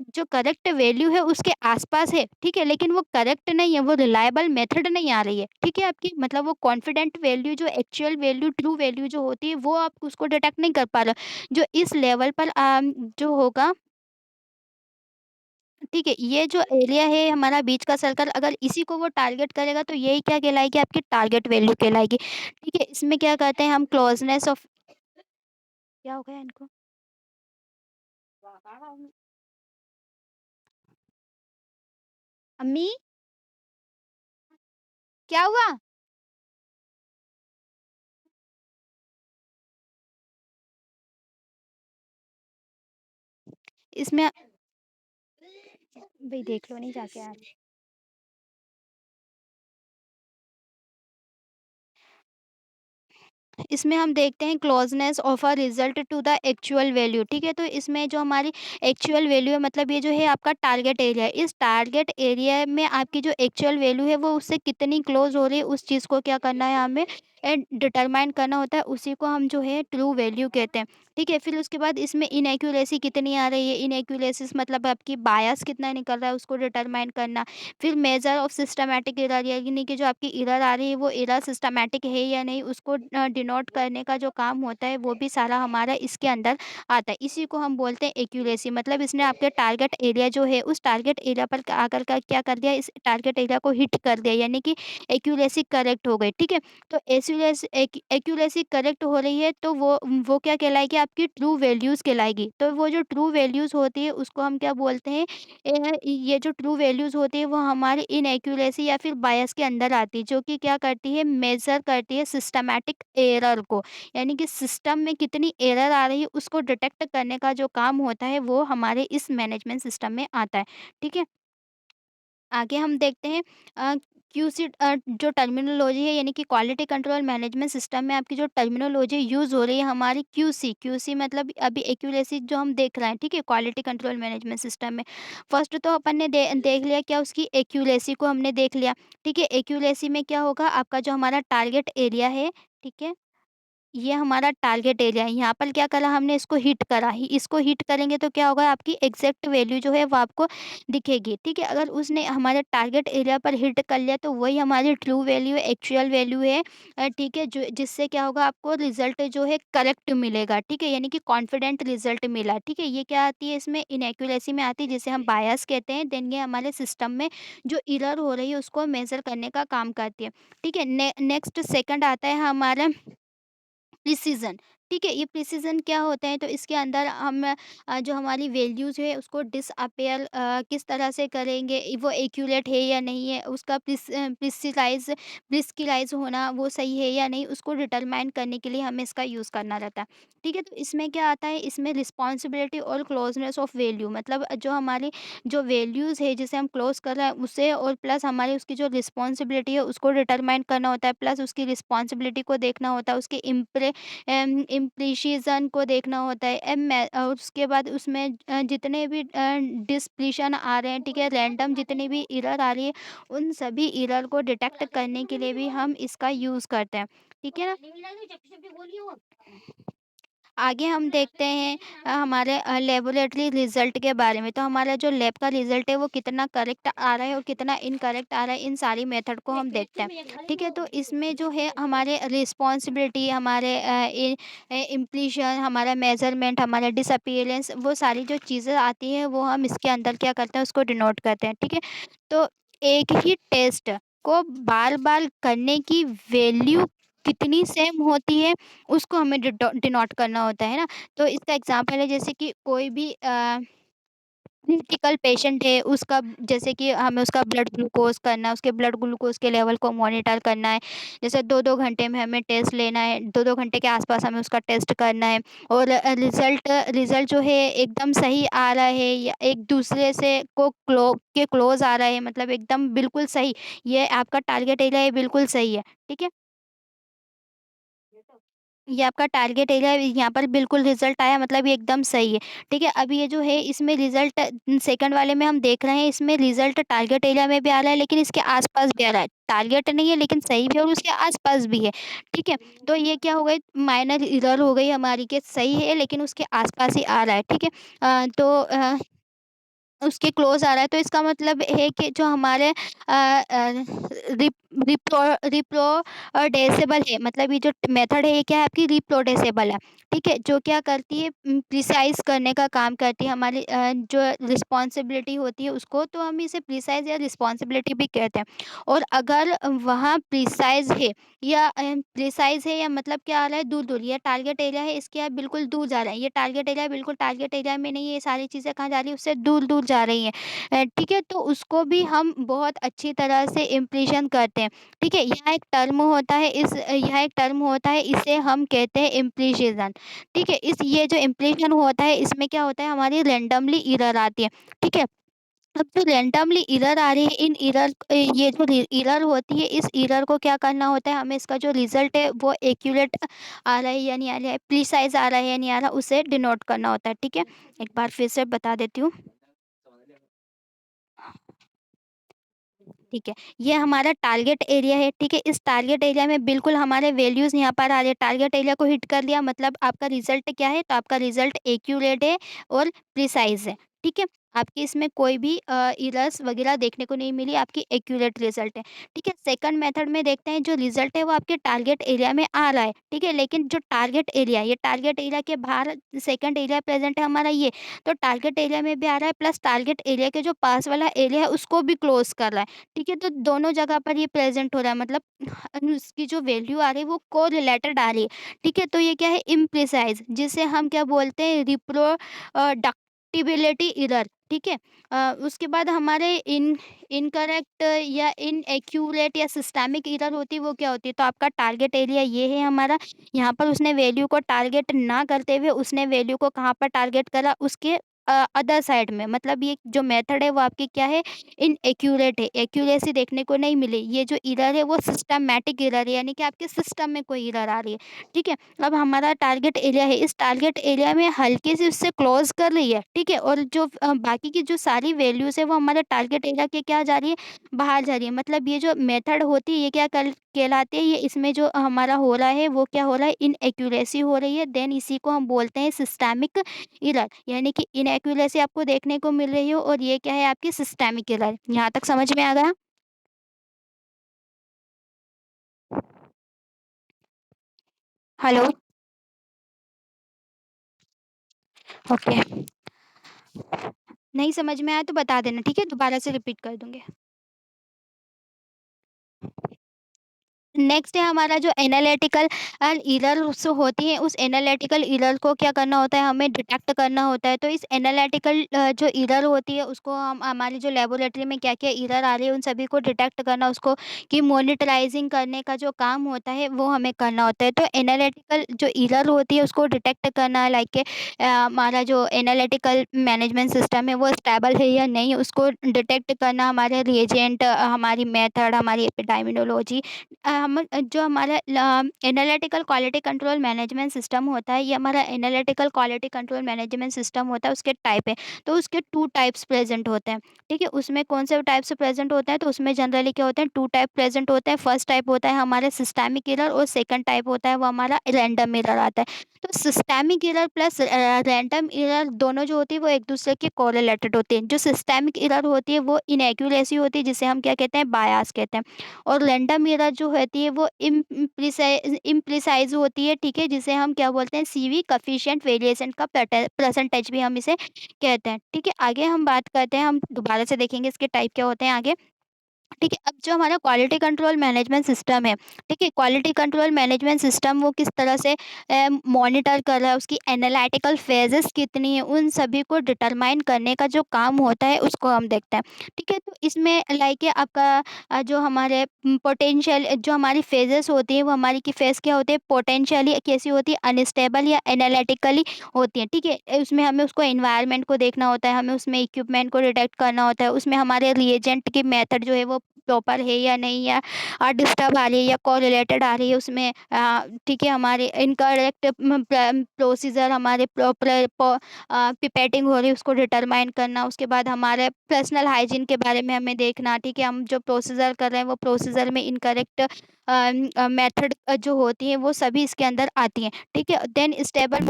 जो करेक्ट वैल्यू है उसके आस-पास है, ठीक है? लेकिन वो करेक्ट नहीं है, वो रिलायबल मेथड नहीं आ रही है, ठीक है आपकी? मतलब वो कॉन्फिडेंट वैल्यू जो एक्चुअल वैल्यू, ट्रू वैल्यू जो होती है वो आप उसको डिटेक्ट नहीं कर पा रहे हो। जो इस लेवल पर जो होगा, ठीक है? ये जो एरिया है हमारा बीच का सर्कल, अगर इसी को वो टारगेट करेगा तो यही क्या कहलाएगी, आपकी टारगेट वैल्यू कहलाएगी, ठीक है? इसमें क्या कहते हैं हम, क्लोजनेस ऑफ, क्या हो गया इनको? अम्मी, क्या हुआ? इसमें भई देख लो नहीं जाके आप। इसमें हम देखते हैं closeness of a result to the actual value, ठीक है? तो इसमें जो हमारी एक्चुअल वैल्यू है, मतलब ये जो है आपका टारगेट एरिया है। इस टारगेट एरिया में आपकी जो एक्चुअल वैल्यू है वो उससे कितनी क्लोज हो रही है, उस चीज़ को क्या करना है हमें डिटरमाइन करना होता है, उसी को हम जो है ट्रू वैल्यू कहते हैं, ठीक है? फिर उसके बाद इसमें इनएक्यूरेसी कितनी आ रही है, इनएक्यूरेसीज मतलब आपकी बायस कितना निकल रहा है उसको डिटरमाइन करना। फिर मेजर ऑफ सिस्टमैटिक एरर, यानी कि जो आपकी एरर आ रही है वो एरर सिस्टमैटिक है या नहीं, उसको डिनोट करने का जो काम होता है वो भी सारा हमारा इसके अंदर आता है। इसी को हम बोलते हैं एक्यूरेसी, मतलब इसने आपके टारगेट एरिया जो है उस टारगेट एरिया पर आकर का क्या कर दिया, इस टारगेट एरिया को हिट कर दिया, यानी कि एक्यूरेसी करेक्ट हो गई, ठीक है? तो एक्यूरेसी करेक्ट हो रही है तो वो क्या कहलाएगी, आपकी ट्रू वैल्यूज़ कहलाएगी। तो वो जो ट्रू वैल्यूज़ होती है उसको हम क्या बोलते हैं, ये जो ट्रू वैल्यूज़ होती है वो हमारी इनएक्यूरेसी या फिर बायस के अंदर आती है, जो कि क्या करती है, मेज़र करती है सिस्टमैटिक एरर को। यानी कि सिस्टम में कितनी एरर आ रही है उसको डिटेक्ट करने का जो काम होता है वो हमारे इस मैनेजमेंट सिस्टम में आता है, ठीक है? आगे हम देखते हैं अ, क्यूसी, जो टर्मिनोलॉजी है, यानी कि क्वालिटी कंट्रोल मैनेजमेंट सिस्टम में आपकी जो टर्मिनोलॉजी यूज़ हो रही है हमारी क्यूसी, क्यूसी मतलब अभी एक्यूरेसी जो हम देख रहे हैं, ठीक है? क्वालिटी कंट्रोल मैनेजमेंट सिस्टम में फर्स्ट तो अपन ने देख लिया क्या, उसकी एक्यूरेसी को हमने देख लिया, ठीक है? एक्यूरेसी में क्या होगा, आपका जो हमारा टारगेट एरिया है, ठीक है? ये हमारा टारगेट एरिया है, यहाँ पर क्या करा हमने, इसको हिट करा ही, इसको हिट करेंगे तो क्या होगा, आपकी एग्जैक्ट वैल्यू जो है वो आपको दिखेगी, ठीक है? अगर उसने हमारे टारगेट एरिया पर हिट कर लिया तो वही हमारी ट्रू वैल्यू है, एक्चुअल वैल्यू है, ठीक है? जो जिससे क्या होगा, आपको रिजल्ट जो है करेक्ट मिलेगा, ठीक है? यानी कि कॉन्फिडेंट रिजल्ट मिला, ठीक है? ये क्या आती है, इसमें इनएक्यूरेसी में आती है, जिसे हम बायस कहते हैं। देन ये हमारे सिस्टम में जो एरर हो रही है उसको मेजर करने का काम करती है, ठीक है? नेक्स्ट सेकंड आता है हमारा प्रिसिज़न, ठीक है? ये प्रिसिज़न क्या होता है, तो इसके अंदर हम जो हमारी वैल्यूज़ है उसको डिसअपियर किस तरह से करेंगे, वो एक्यूरेट है या नहीं है, उसका प्रिस्क्राइज़ होना वो सही है या नहीं, उसको डिटरमाइन करने के लिए हमें इसका यूज़ करना रहता है, ठीक है? तो इसमें क्या आता है, इसमें रिस्पॉन्सिबिलिटी और क्लोज़नेस ऑफ वैल्यू, मतलब जो हमारी जो वैल्यूज़ है जिसे हम क्लोज़ कर रहे हैं उसे, और प्लस हमारी उसकी जो रिस्पॉन्सिबिलिटी है उसको डिटरमाइन करना होता है, प्लस उसकी रिस्पॉन्सिबिलिटी को देखना होता है, उसके इम्प्लीशिज़न को देखना होता है। और उसके बाद उसमें जितने भी डिस्प्लीशन आ रहे हैं, ठीक है? रैंडम जितनी भी एरर आ रही है, उन सभी एरर को डिटेक्ट करने के लिए भी हम इसका यूज़ करते हैं, ठीक है ना? आगे हम देखते हैं हमारे लेबोरेटरी रिज़ल्ट के बारे में। तो हमारा जो लैब का रिज़ल्ट है वो कितना करेक्ट आ रहा है और कितना इनकरेक्ट आ रहा है, इन सारी मेथड को हम देखते हैं, ठीक है? तो इसमें जो है हमारे रिस्पॉन्सिबिलिटी, हमारे इम्प्लीशन, हमारा मेज़रमेंट, हमारा डिसअपीयरेंस, वो सारी जो चीज़ें आती हैं वो हम इसके अंदर क्या करते हैं, उसको डिनोट करते हैं, ठीक है? तो एक ही टेस्ट को बार-बार करने की वैल्यू कितनी सेम होती है, उसको हमें डिनोट करना होता है ना। तो इसका एग्ज़ाम्पल है, जैसे कि कोई भी क्रिटिकल पेशेंट है, उसका जैसे कि हमें उसका ब्लड ग्लूकोज़ करना है, उसके ब्लड ग्लूकोज़ के लेवल को मॉनिटर करना है। जैसे 2-2 घंटे में हमें टेस्ट लेना है, 2-2 घंटे के आस-पास हमें उसका टेस्ट करना है, और रिज़ल्ट जो है एकदम सही आ रहा है या एक दूसरे से क्लोज़ आ रहा है, मतलब एकदम बिल्कुल सही, ये आपका टारगेट एरिया है, बिल्कुल सही है। ठीक है? ये आपका टारगेट एरिया यहाँ पर बिल्कुल रिज़ल्ट आया, मतलब ये एकदम सही है, ठीक है? अब ये जो है इसमें रिज़ल्ट सेकंड वाले में हम देख रहे हैं, इसमें रिज़ल्ट टारगेट एरिया में भी आ रहा है, लेकिन इसके आस-पास भी आ रहा है। टारगेट नहीं है लेकिन सही भी है और उसके आस-पास भी है, ठीक है? तो ये क्या हो गई, माइनर एरर हो गई हमारी, कि सही है लेकिन उसके आस-पास ही आ रहा है, ठीक है? उसके क्लोज़ आ रहा है, तो इसका मतलब है कि जो हमारे रिप रिप्रो रिप्रोडेसेबल है, मतलब ये जो मेथड है ये क्या है, आपकी रिप्रोडेसेबल है, ठीक है? जो क्या करती है, प्रिसाइज़ करने का काम करती है, हमारी जो रिस्पॉन्सिबिलिटी होती है उसको, तो हम इसे प्रिसाइज़ या रिस्पॉन्सिबिलिटी भी कहते हैं। और अगर वहाँ प्रिसाइज़ है या मतलब क्या आ रहा है, दूर-दूर, ये टारगेट एरिया है, इसके आप बिल्कुल दूर जा रहा है। ये टारगेट एरिया बिल्कुल टारगेट एरिया में नहीं है, ये सारी चीज़ें कहाँ जा रही है, उससे दूर-दूर जा रही हैं। ठीक है? तो उसको भी हम बहुत अच्छी तरह से इम्प्लीशन करते हैं, ठीक है? यहाँ एक टर्म होता है, इसे हम कहते हैं इम्प्लीसिज़न, ठीक है? ये जो इम्प्लीशन होता है, इसमें क्या होता है, हमारी रैंडमली एरर आती है, ठीक है? अब जो रैंडमली एरर आ रही है, ये जो एरर होती है, इस एरर को क्या करना होता है, हमें इसका जो रिज़ल्ट है वो एक्यूरेट आ रहा है या नहीं आ रहा है, प्रिसाइज़ आ रहा है या नहीं आ रहा, उसे डिनोट करना होता है, ठीक है? एक बार फिर से बता देती हूँ। ठीक है, ये हमारा टारगेट एरिया है, ठीक है? इस टारगेट एरिया में बिल्कुल हमारे वैल्यूज़ यहाँ पर आ रहे हैं, टारगेट एरिया को हिट कर लिया, मतलब आपका रिज़ल्ट क्या है? तो आपका रिज़ल्ट एक्यूरेट है और प्रिसाइज़ है, ठीक है? आपकी इसमें कोई भी एरर्स वगैरह देखने को नहीं मिली, आपकी एक्यूरेट रिज़ल्ट है, ठीक है? सेकंड मेथड में देखते हैं, जो रिज़ल्ट है वो आपके टारगेट एरिया में आ रहा है, ठीक है? लेकिन जो टारगेट एरिया के बाहर सेकंड एरिया प्रेज़ेंट है हमारा ये, तो टारगेट एरिया में भी आ रहा है, प्लस टारगेट एरिया के जो पास वाला एरिया है उसको भी क्लोज़ कर रहा है। ठीक है, तो दोनों जगह पर ये प्रेज़ेंट हो रहा है, मतलब उसकी जो वैल्यू आ रही है वो कोरिलेटेड आ रही है, ठीक है? तो ये क्या है, इम्प्रिसाइज़, जिसे हम क्या बोलते हैं, डक्टिबिलिटी एरर, ठीक है? उसके बाद हमारे इनकरेक्ट या इनएक्यूरेट या सिस्टेमिक एरर होती है, वो क्या होती है? तो आपका टारगेट एरिया ये है हमारा, यहाँ पर उसने वैल्यू को टारगेट ना करते हुए उसने वैल्यू को कहाँ पर टारगेट करा, उसके अदर साइड में, मतलब ये जो मेथड है वो आपकी क्या है, इनएक्यूरेट है, एक्यूरेसी देखने को नहीं मिली। ये जो एरर है वो सिस्टमैटिक एरर है, यानी कि आपके सिस्टम में कोई एरर आ रही है, ठीक है? अब हमारा टारगेट एरिया है, इस टारगेट एरिया में हल्की सी उससे क्लोज़ कर रही है, ठीक है? और जो बाकी की जो सारी वैल्यूज़ है वो हमारे टारगेट एरिया के क्या जा रही है, बाहर जा रही है। मतलब ये जो मेथड होती है ये क्या कल कहलाती है, ये इसमें जो हमारा हो रहा है वो क्या हो रहा है, इनएक्यूरेसी हो रही है, देन इसी को हम बोलते हैं सिस्टेमिक एरर, यानी कि इनएक्यूरेसी आपको देखने को मिल रही हो और ये क्या है, आपकी सिस्टेमिक एरर। यहाँ तक समझ में आ गया? हेलो? ओके। नहीं समझ में आया तो बता देना, ठीक है? दोबारा से रिपीट कर दूँगी। नेक्स्ट है हमारा जो एनालिटिकल एरर्स होती हैं, उस एनालिटिकल एरर को क्या करना होता है, हमें डिटेक्ट करना होता है। तो इस एनालिटिकल जो एरर होती है उसको हम हमारी जो लेबोरेटरी में क्या-क्या एरर आ रही है उन सभी को डिटेक्ट करना, उसको की मॉनिटराइज़िंग करने का जो काम होता है वो हमें करना होता है। तो एनालिटिकल जो एरर होती है उसको डिटेक्ट करना, लाइक हमारा जो एनालिटिकल मैनेजमेंट सिस्टम है वो स्टेबल है या नहीं, उसको डिटेक्ट करना, हमारे रिएजेंट, हमारी मेथड, हमारी एपिडेमियोलॉजी, जो हमारा analytical quality control management system होता है, ये हमारा analytical quality control management system होता है, उसके टाइप है। तो उसके 2 टाइप्स प्रेज़ेंट होते हैं, ठीक है? उसमें कौन से टाइप्स प्रेज़ेंट होते हैं, तो उसमें जनरली क्या होते हैं, 2 टाइप प्रेज़ेंट होते हैं। फर्स्ट टाइप होता है हमारा सिस्टेमिक एरर और सेकंड टाइप होता है वो हमारा रैंडम एरर आता है। तो systemic error plus random error दोनों जो होती है वो एक-दूसरे के कोरिलेटेड होती हैं। जो सिस्टेमिक एरर होती है वो इनएक्यूरेसी होती है, जिसे हम क्या कहते हैं, बायस कहते हैं। और रैंडम एरर जो होती है वो इम्प्रिसाइज़ होती है, ठीक है? जिसे हम क्या बोलते हैं, सीवी कोएफ़िशिएंट वेरिएशन का परसेंटेज भी हम इसे कहते हैं, ठीक है? आगे हम बात करते हैं, हम दोबारा से देखेंगे इसके टाइप क्या होते हैं आगे। ठीक है, अब जो हमारा क्वालिटी कंट्रोल मैनेजमेंट सिस्टम है, ठीक है? क्वालिटी कंट्रोल मैनेजमेंट सिस्टम वो किस तरह से मॉनिटर कर रहा है, उसकी एनालिटिकल फ़ेज़ेज़ कितनी हैं, उन सभी को डिटरमाइन करने का जो काम होता है, उसको हम देखते हैं, ठीक है? तो इसमें लाइक आपका जो हमारे पोटेंशियल जो हमारी फ़ेज़ेज़ होती हैं, वो हमारी की फ़ेज़ क्या होती है, पोटेंशियली कैसी होती है, अनस्टेबल या एनालिटिकली होती हैं, ठीक है? उसमें हमें उसको एनवायरनमेंट को देखना होता है, हमें उसमें इक्विपमेंट को डिटेक्ट करना होता है, उसमें हमारे रिएजेंट की मेथड जो है वो प्रॉपर है या नहीं, या डिस्टर्ब आ रही है या कोरिलेटेड आ रही है उसमें, ठीक है, हमारे इनकरेक्ट प्रोसीजर, हमारे प्रॉपर पिपेटिंग हो रही है उसको डिटरमाइन करना। उसके बाद हमारे पर्सनल हाइजीन के बारे में हमें देखना, ठीक है, हम जो प्रोसीजर कर रहे हैं वो प्रोसीजर में इनकरेक्ट मेथड जो होती है वो सभी इसके अंदर आती हैं, ठीक है। देन स्टेबल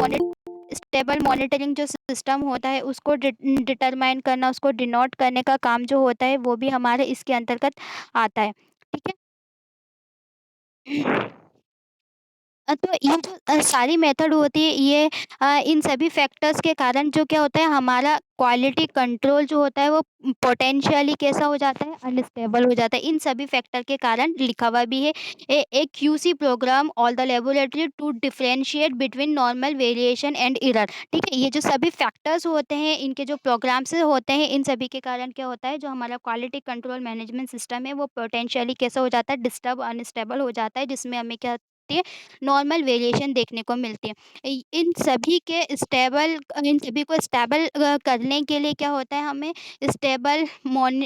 मॉनिटरिंग जो सिस्टम होता है उसको डिटरमाइन करना, उसको डिनोट करने का काम जो होता है वो भी हमारे इसके अंतर्गत आता है, ठीक है। तो ये जो सारी मेथड होती है, ये इन सभी फैक्टर्स के कारण जो क्या होता है, हमारा क्वालिटी कंट्रोल जो होता है वो पोटेंशियली कैसा हो जाता है, अनस्टेबल हो जाता है। इन सभी फैक्टर के कारण लिखा हुआ भी है, a QC program all the laboratory to differentiate between normal variation and error, ठीक है। ये जो सभी फैक्टर्स होते हैं, इनके जो प्रोग्राम्स होते हैं, इन सभी के कारण क्या होता है, जो हमारा क्वालिटी कंट्रोल मैनेजमेंट सिस्टम है वो पोटेंशियली कैसा हो जाता है, डिस्टर्ब, अनस्टेबल हो जाता है, जिसमें हमें क्या होती है, नॉर्मल वेरिएशन देखने को मिलती है। इन सभी को स्टेबल करने के लिए क्या होता है, हमें स्टेबल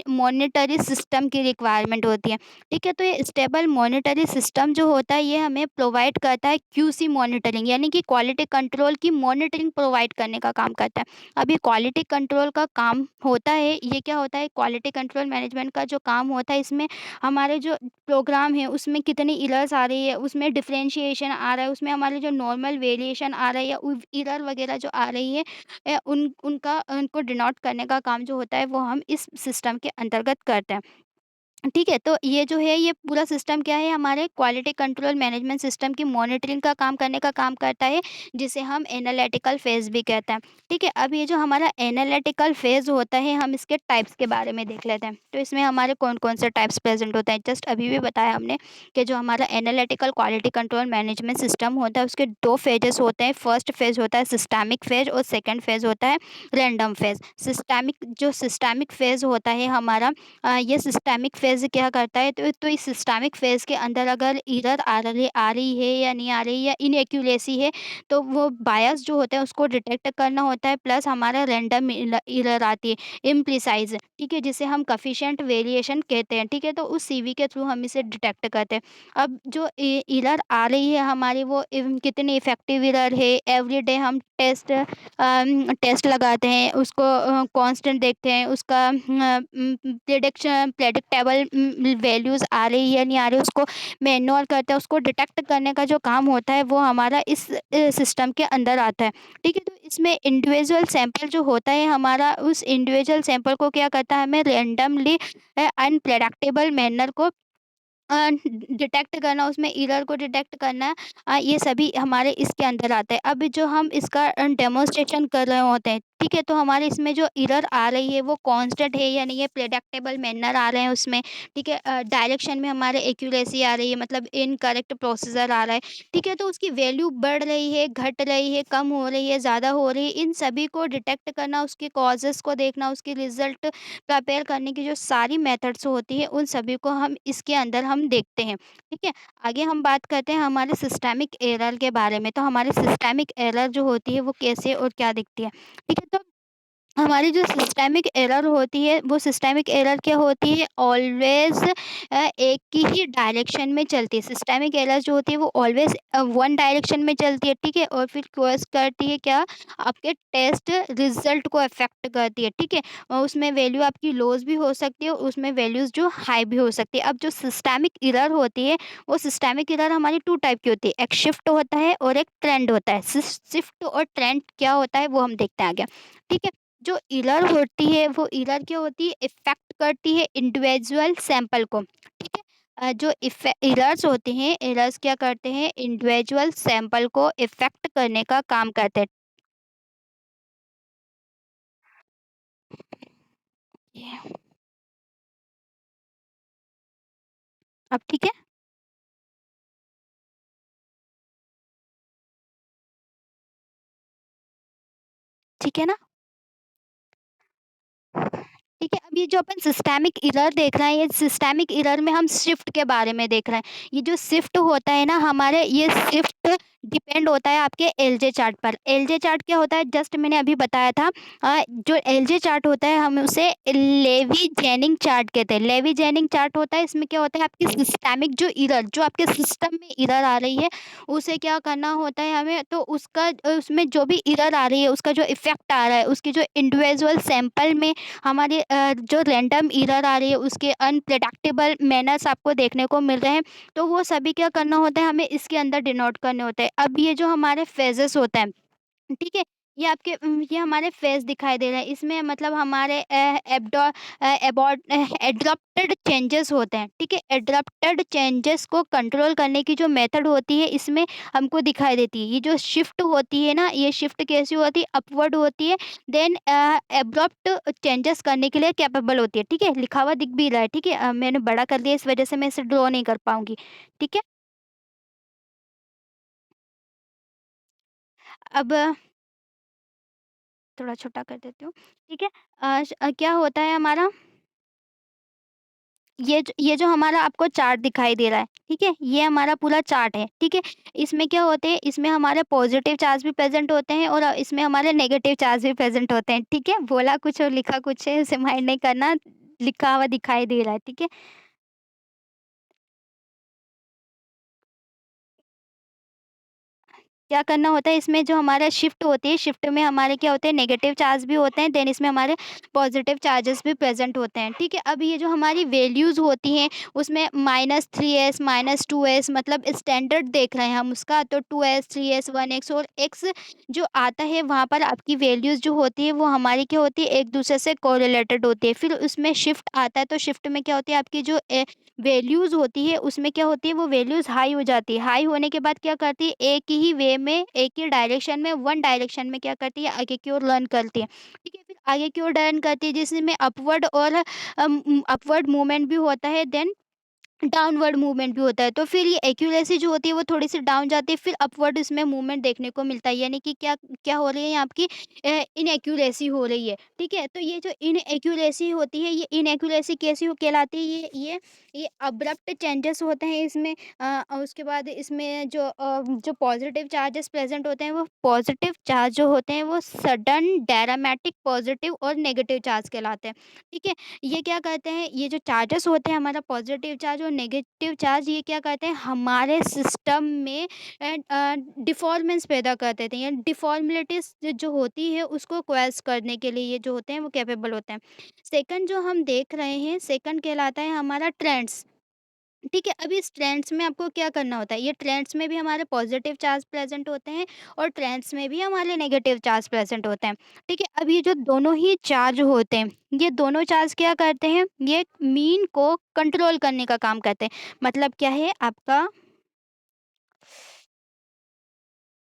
मॉनिटरी सिस्टम की रिक्वायरमेंट होती है, ठीक है। तो ये स्टेबल मॉनिटरी सिस्टम जो होता है ये हमें प्रोवाइड करता है क्यूसी मॉनिटरिंग, यानी कि क्वालिटी कंट्रोल की मॉनिटरिंग प्रोवाइड करने का काम करता है। अब ये क्वालिटी कंट्रोल का काम होता है, ये क्या होता है, क्वालिटी कंट्रोल मैनेजमेंट का जो काम होता है, इसमें हमारे जो प्रोग्राम है उसमें कितनी एरर्स आ रही है, उसमें डिफरेंशिएशन आ रहा है, उसमें हमारे जो नॉर्मल वेरिएशन आ रहा है या एरर वगैरह जो आ रही है, उनको डिनोट करने का काम जो होता है वो हम इस सिस्टम के अंतर्गत करते हैं। ठीक है, तो ये जो है ये पूरा सिस्टम क्या है, हमारे क्वालिटी कंट्रोल मैनेजमेंट सिस्टम की मॉनिटरिंग का काम करने का काम करता है, जिसे हम एनालिटिकल फ़ेज़ भी कहते हैं। ठीक है, अब ये जो हमारा एनालिटिकल फ़ेज़ होता है, हम इसके टाइप्स के बारे में देख लेते हैं। तो इसमें हमारे कौन-कौन से टाइप्स प्रेज़ेंट होते हैं, जस्ट अभी भी बताया हमने कि जो हमारा analytical quality control management system होता है, उसके 2 फ़ेजेज़ होते हैं। फर्स्ट फ़ेज़ होता है सिस्टमिक फ़ेज़ और सेकंड फ़ेज़ होता है रैंडम फ़ेज़। सिस्टमिक फ़ेज़ होता है हमारा, ये सिस्टमिक फ़ेज़ क्या करता है, तो इस सिस्टमिक फ़ेज़ के अंदर अगर एरर आ रही है या नहीं आ रही, या इनएक्यूरेसी है, तो वो बायस जो होता है उसको डिटेक्ट करना होता है, प्लस हमारा रैंडम एरर आती है, इम्प्रिसाइज़, ठीक है, जिसे हम कोएफ़िशिएंट वेरिएशन कहते हैं, ठीक है। तो उस सीवी के थ्रू हम इसे डिटेक्ट करते हैं। अब जो एरर आ रही है हमारी, वो कितनी इफ़ेक्टिव एरर है, एवरीडे हम टेस्ट लगाते हैं, उसको कांस्टेंट देखते हैं, उसका प्रेडिक्टेबल वैल्यूज़ आ रही है नहीं आ रही, उसको मैन्युअल करते हैं, उसको डिटेक्ट करने का जो काम होता है वो हमारा इस सिस्टम के अंदर आता है, ठीक है। तो इसमें इंडिविजुअल सैंपल जो होता है हमारा, उस इंडिविजुअल सैंपल को क्या करता है, हमें रैंडमली अनप्रेडिक्टेबल मैनर को डिटेक्ट करना, उसमें एरर को डिटेक्ट करना, ये सभी हमारे इसके अंदर आता है। अब जो हम इसका डेमोंस्ट्रेशन कर रहे होते हैं, ठीक है, तो हमारे इसमें जो एरर आ रही है वो कांस्टेंट है या नहीं है, प्रेडिक्टेबल मैनर आ रहे हैं उसमें, ठीक है, डायरेक्शन में हमारे एक्यूरेसी आ रही है, मतलब इनकरेक्ट प्रोसीजर आ रहा है, ठीक है, तो उसकी वैल्यू बढ़ रही है, घट रही है, कम हो रही है, ज़्यादा हो रही है, इन सभी को डिटेक्ट करना, उसके कॉजेज़ को देखना, उसकी रिज़ल्ट प्रिपेयर करने की जो सारी मेथड्स होती है, उन सभी को हम इसके अंदर हम देखते हैं, ठीक है। आगे हम बात करते हैं हमारे सिस्टमिक एरर के बारे में। तो हमारी सिस्टमिक एरर जो होती है वो कैसे और क्या दिखती है, ठीक है। तो हमारी जो सिस्टमिक एरर होती है, वो सिस्टमिक एरर क्या होती है, ऑलवेज़ एक ही डायरेक्शन में चलती है। सिस्टमिक एरर जो होती है वो ऑलवेज़ वन डायरेक्शन में चलती है, ठीक है, और फिर कॉज़ करती है क्या, आपके टेस्ट रिज़ल्ट को अफ़ेक्ट करती है, ठीक है। उसमें वैल्यू आपकी लॉस भी हो सकती है, उसमें वैल्यूज़ जो हाई भी हो सकती है। अब जो सिस्टमिक एरर होती है, वो सिस्टमिक एरर हमारी 2 टाइप की होती है, एक शिफ्ट होता है और एक ट्रेंड होता है। शिफ्ट और ट्रेंड क्या होता है वो हम देखते हैं आगे, ठीक है। जो एरर होती है वो एरर क्या होती है, इफ़ेक्ट करती है इंडिविजुअल सैंपल को, ठीक है। जो एरर्स होते हैं, एरर्स क्या करते हैं, इंडिविजुअल सैंपल को इफ़ेक्ट करने का काम करते हैं। अब ठीक है? ठीक है ना? ठीक है, अब ये जो अपन सिस्टमिक एरर देख रहे हैं, ये सिस्टमिक एरर में हम शिफ्ट के बारे में देख रहे हैं। ये जो शिफ्ट होता है ना हमारे, ये शिफ्ट डिपेंड होता है आपके एलजे चार्ट पर। एलजे चार्ट क्या होता है, जस्ट मैंने अभी बताया था। जो एलजे चार्ट होता है हम उसे लेवी जेनिंग चार्ट कहते हैं। लेवी जेनिंग चार्ट होता है, इसमें क्या होता है आपकी सिस्टमिक जो एरर जो आपके सिस्टम में एरर आ रही है उसे क्या करना होता है हमें, तो उसका उसमें जो भी एरर आ रही है उसका जो इफेक्ट आ रहा है उसकी जो इंडिविजुअल सैंपल में हमारे जो रैंडम एरर आ रही है उसके अनप्रेडिक्टेबल मैनर्स आपको देखने को मिल रहे हैं, तो वो सभी क्या करना होता है हमें इसके अंदर डिनोट करने होते हैं। अब ये जो हमारे फेजेस होते हैं, ठीक है? ये आपके ये हमारे फेस दिखाई दे रहे हैं, इसमें मतलब हमारे एडॉप्टेड चेंजेस होते हैं, ठीक है? एडॉप्टेड चेंजेस को कंट्रोल करने की जो मेथड होती है इसमें हमको दिखाई देती है। ये जो शिफ्ट होती है ना, ये शिफ्ट कैसी होती है, अपवर्ड होती है, देन एब्रप्ट चेंजेस करने के लिए कैपेबल होती है, ठीक है? लिखा हुआ दिख भी रहा है, ठीक है? मैंने बड़ा कर दिया इस वजह से मैं इसे ड्रॉ नहीं कर पाऊंगी, ठीक है? अब थोड़ा छोटा कर देती हूँ, ठीक है? क्या होता है हमारा, ये जो हमारा आपको चार्ट दिखाई दे रहा है, ठीक है? ये हमारा पूरा चार्ट है, ठीक है? इसमें क्या होते हैं, इसमें हमारे पॉजिटिव चार्ज भी प्रेजेंट होते हैं और इसमें हमारे नेगेटिव चार्ज भी प्रेजेंट होते हैं, ठीक है? बोला कुछ और लिखा कुछ है, उसे माइंड नहीं करना, लिखा हुआ दिखाई दे रहा है, ठीक है? क्या करना होता है, इसमें जो हमारा शिफ्ट होती है, शिफ्ट में हमारे क्या होते हैं, नेगेटिव चार्ज भी होते हैं, देन इसमें हमारे पॉजिटिव चार्जेस भी प्रेजेंट होते हैं, ठीक है? अब ये जो हमारी वैल्यूज़ होती हैं उसमें -3s -2s मतलब स्टैंडर्ड देख रहे हैं हम उसका, तो 2s 3s 1x और x जो आता है वहाँ पर आपकी वैल्यूज़ जो होती है वो हमारी क्या होती है, एक दूसरे से कोरिलेटेड होती है। फिर उसमें शिफ्ट आता है, तो शिफ्ट में क्या होती है आपकी जो वैल्यूज़ होती है उसमें क्या होती है, वो वैल्यूज़ हाई हो जाती है। हाई होने के बाद क्या करती है, एक ही वे में, एक ही डायरेक्शन में, वन डायरेक्शन में क्या करती है, आगे की ओर रन करती है। ठीक है? फिर आगे की ओर रन करती है जिसमें अपवर्ड और अपवर्ड मूवमेंट भी होता है, देन डाउनवर्ड मूवमेंट भी होता है। तो फिर ये एक्यूरेसी जो होती है वो थोड़ी-सी डाउन जाती है, फिर अपवर्ड इसमें मूवमेंट देखने को मिलता है। यानी कि क्या क्या हो रही है यहाँ आपकी इनएक्यूरेसी हो रही है, ठीक है? तो ये जो इनएक्यूरेसी होती है, ये इनएक्यूरेसी कैसी हो कहलाती है, ये अब्रप्ट चेंजेस होते हैं इसमें। उसके बाद इसमें जो पॉज़िटिव चार्जेस प्रेज़ेंट होते हैं, वो पॉज़िटिव चार्ज जो होते हैं वो सडन ड्रामेटिक पॉज़िटिव और नेगेटिव चार्ज कहलाते हैं, ठीक है? ये क्या करते हैं, ये जो चार्जेस होते हैं हमारा पॉजिटिव चार्ज और नेगेटिव चार्ज, ये क्या करते हैं हमारे सिस्टम में डिफॉर्मेंस पैदा कर देते हैं, या डिफॉर्मिलिटीज जो होती है उसको क्वेस करने के लिए ये जो होते हैं वो कैपेबल होते हैं। सेकंड जो हम देख रहे हैं, सेकंड कहलाता है हमारा ट्रेंड्स, ठीक है? अभी इस ट्रेंड्स में आपको क्या करना होता है, ये ट्रेंड्स में भी हमारे पॉजिटिव चार्ज प्रेजेंट होते हैं और ट्रेंड्स में भी हमारे नेगेटिव चार्ज प्रेजेंट होते हैं, ठीक है? अब ये जो दोनों ही चार्ज होते हैं, ये दोनों चार्ज क्या करते हैं, ये मीन को कंट्रोल करने का काम करते हैं। मतलब क्या है आपका,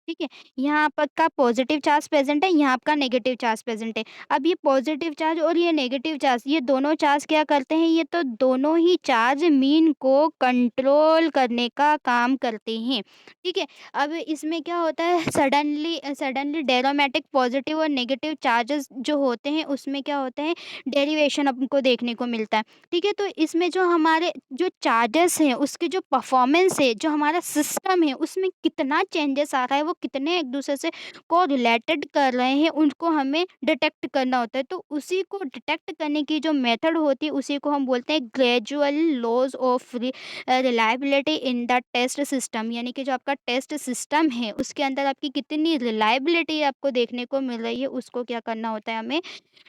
ठीक है? यहाँ पर का पॉजिटिव चार्ज प्रेज़ेंट है, यहाँ आपका नेगेटिव चार्ज प्रेज़ेंट है। अब ये पॉजिटिव चार्ज और ये नेगेटिव चार्ज, ये दोनों चार्ज क्या करते हैं, ये तो दोनों ही चार्ज मीन को कंट्रोल करने का काम करते हैं, ठीक है? अब इसमें क्या होता है, सडनली सडनली डेरोमैटिक पॉजिटिव और नेगेटिव चार्जेस जो होते हैं उसमें क्या होता है, डेरिवेशन हमको देखने को मिलता है, ठीक है? तो इसमें जो हमारे जो चार्जेस हैं उसकी जो परफॉर्मेंस है, जो हमारा सिस्टम है उसमें कितना चेंजेस आ रहा है, वो कितने एक दूसरे से को रिलेटेड कर रहे हैं, उनको हमें डिटेक्ट करना होता है। तो उसी को डिटेक्ट करने की जो मेथड होती है उसी को हम बोलते हैं gradual loss of reliability in the test system. यानी कि जो आपका टेस्ट सिस्टम है उसके अंदर आपकी कितनी रिलायबिलिटी आपको देखने को मिल रही है, उसको क्या करना होता है, हमें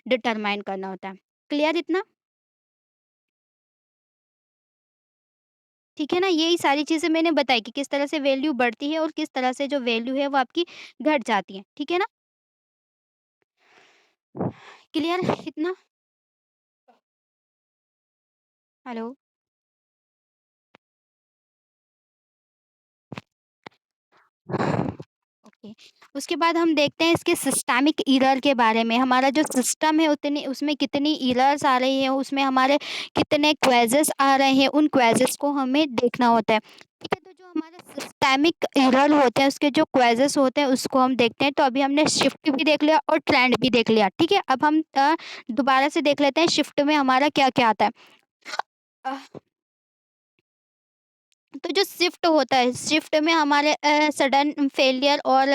डिटरमाइन करना होता है। क्लियर इतना? ठीक है ना? यही सारी चीज़ें मैंने बताई कि किस तरह से वैल्यू बढ़ती है और किस तरह से जो वैल्यू है वो आपकी घट जाती है। ठीक है ना? क्लियर इतना? हेलो? ओके। उसके बाद हम देखते हैं इसके सिस्टमिक एरर के बारे में। हमारा जो सिस्टम है उतनी उसमें कितनी एरर्स आ रही हैं, उसमें हमारे कितने क्वेज़ेज़ आ रहे हैं, उन क्वेज़ेज़ को हमें देखना होता है। ठीक है? तो जो हमारा सिस्टमिक एरर होते हैं, उसके जो क्वेज़ेज़ होते हैं उसको हम देखते हैं। तो अभी हमने शिफ्ट भी देख लिया और ट्रेंड भी देख लिया। ठीक है? अब हम दोबारा से देख लेते हैं शिफ्ट में हमारा क्या-क्या आता है। अ तो जो शिफ्ट होता है, शिफ्ट में हमारे सडन फेलियर और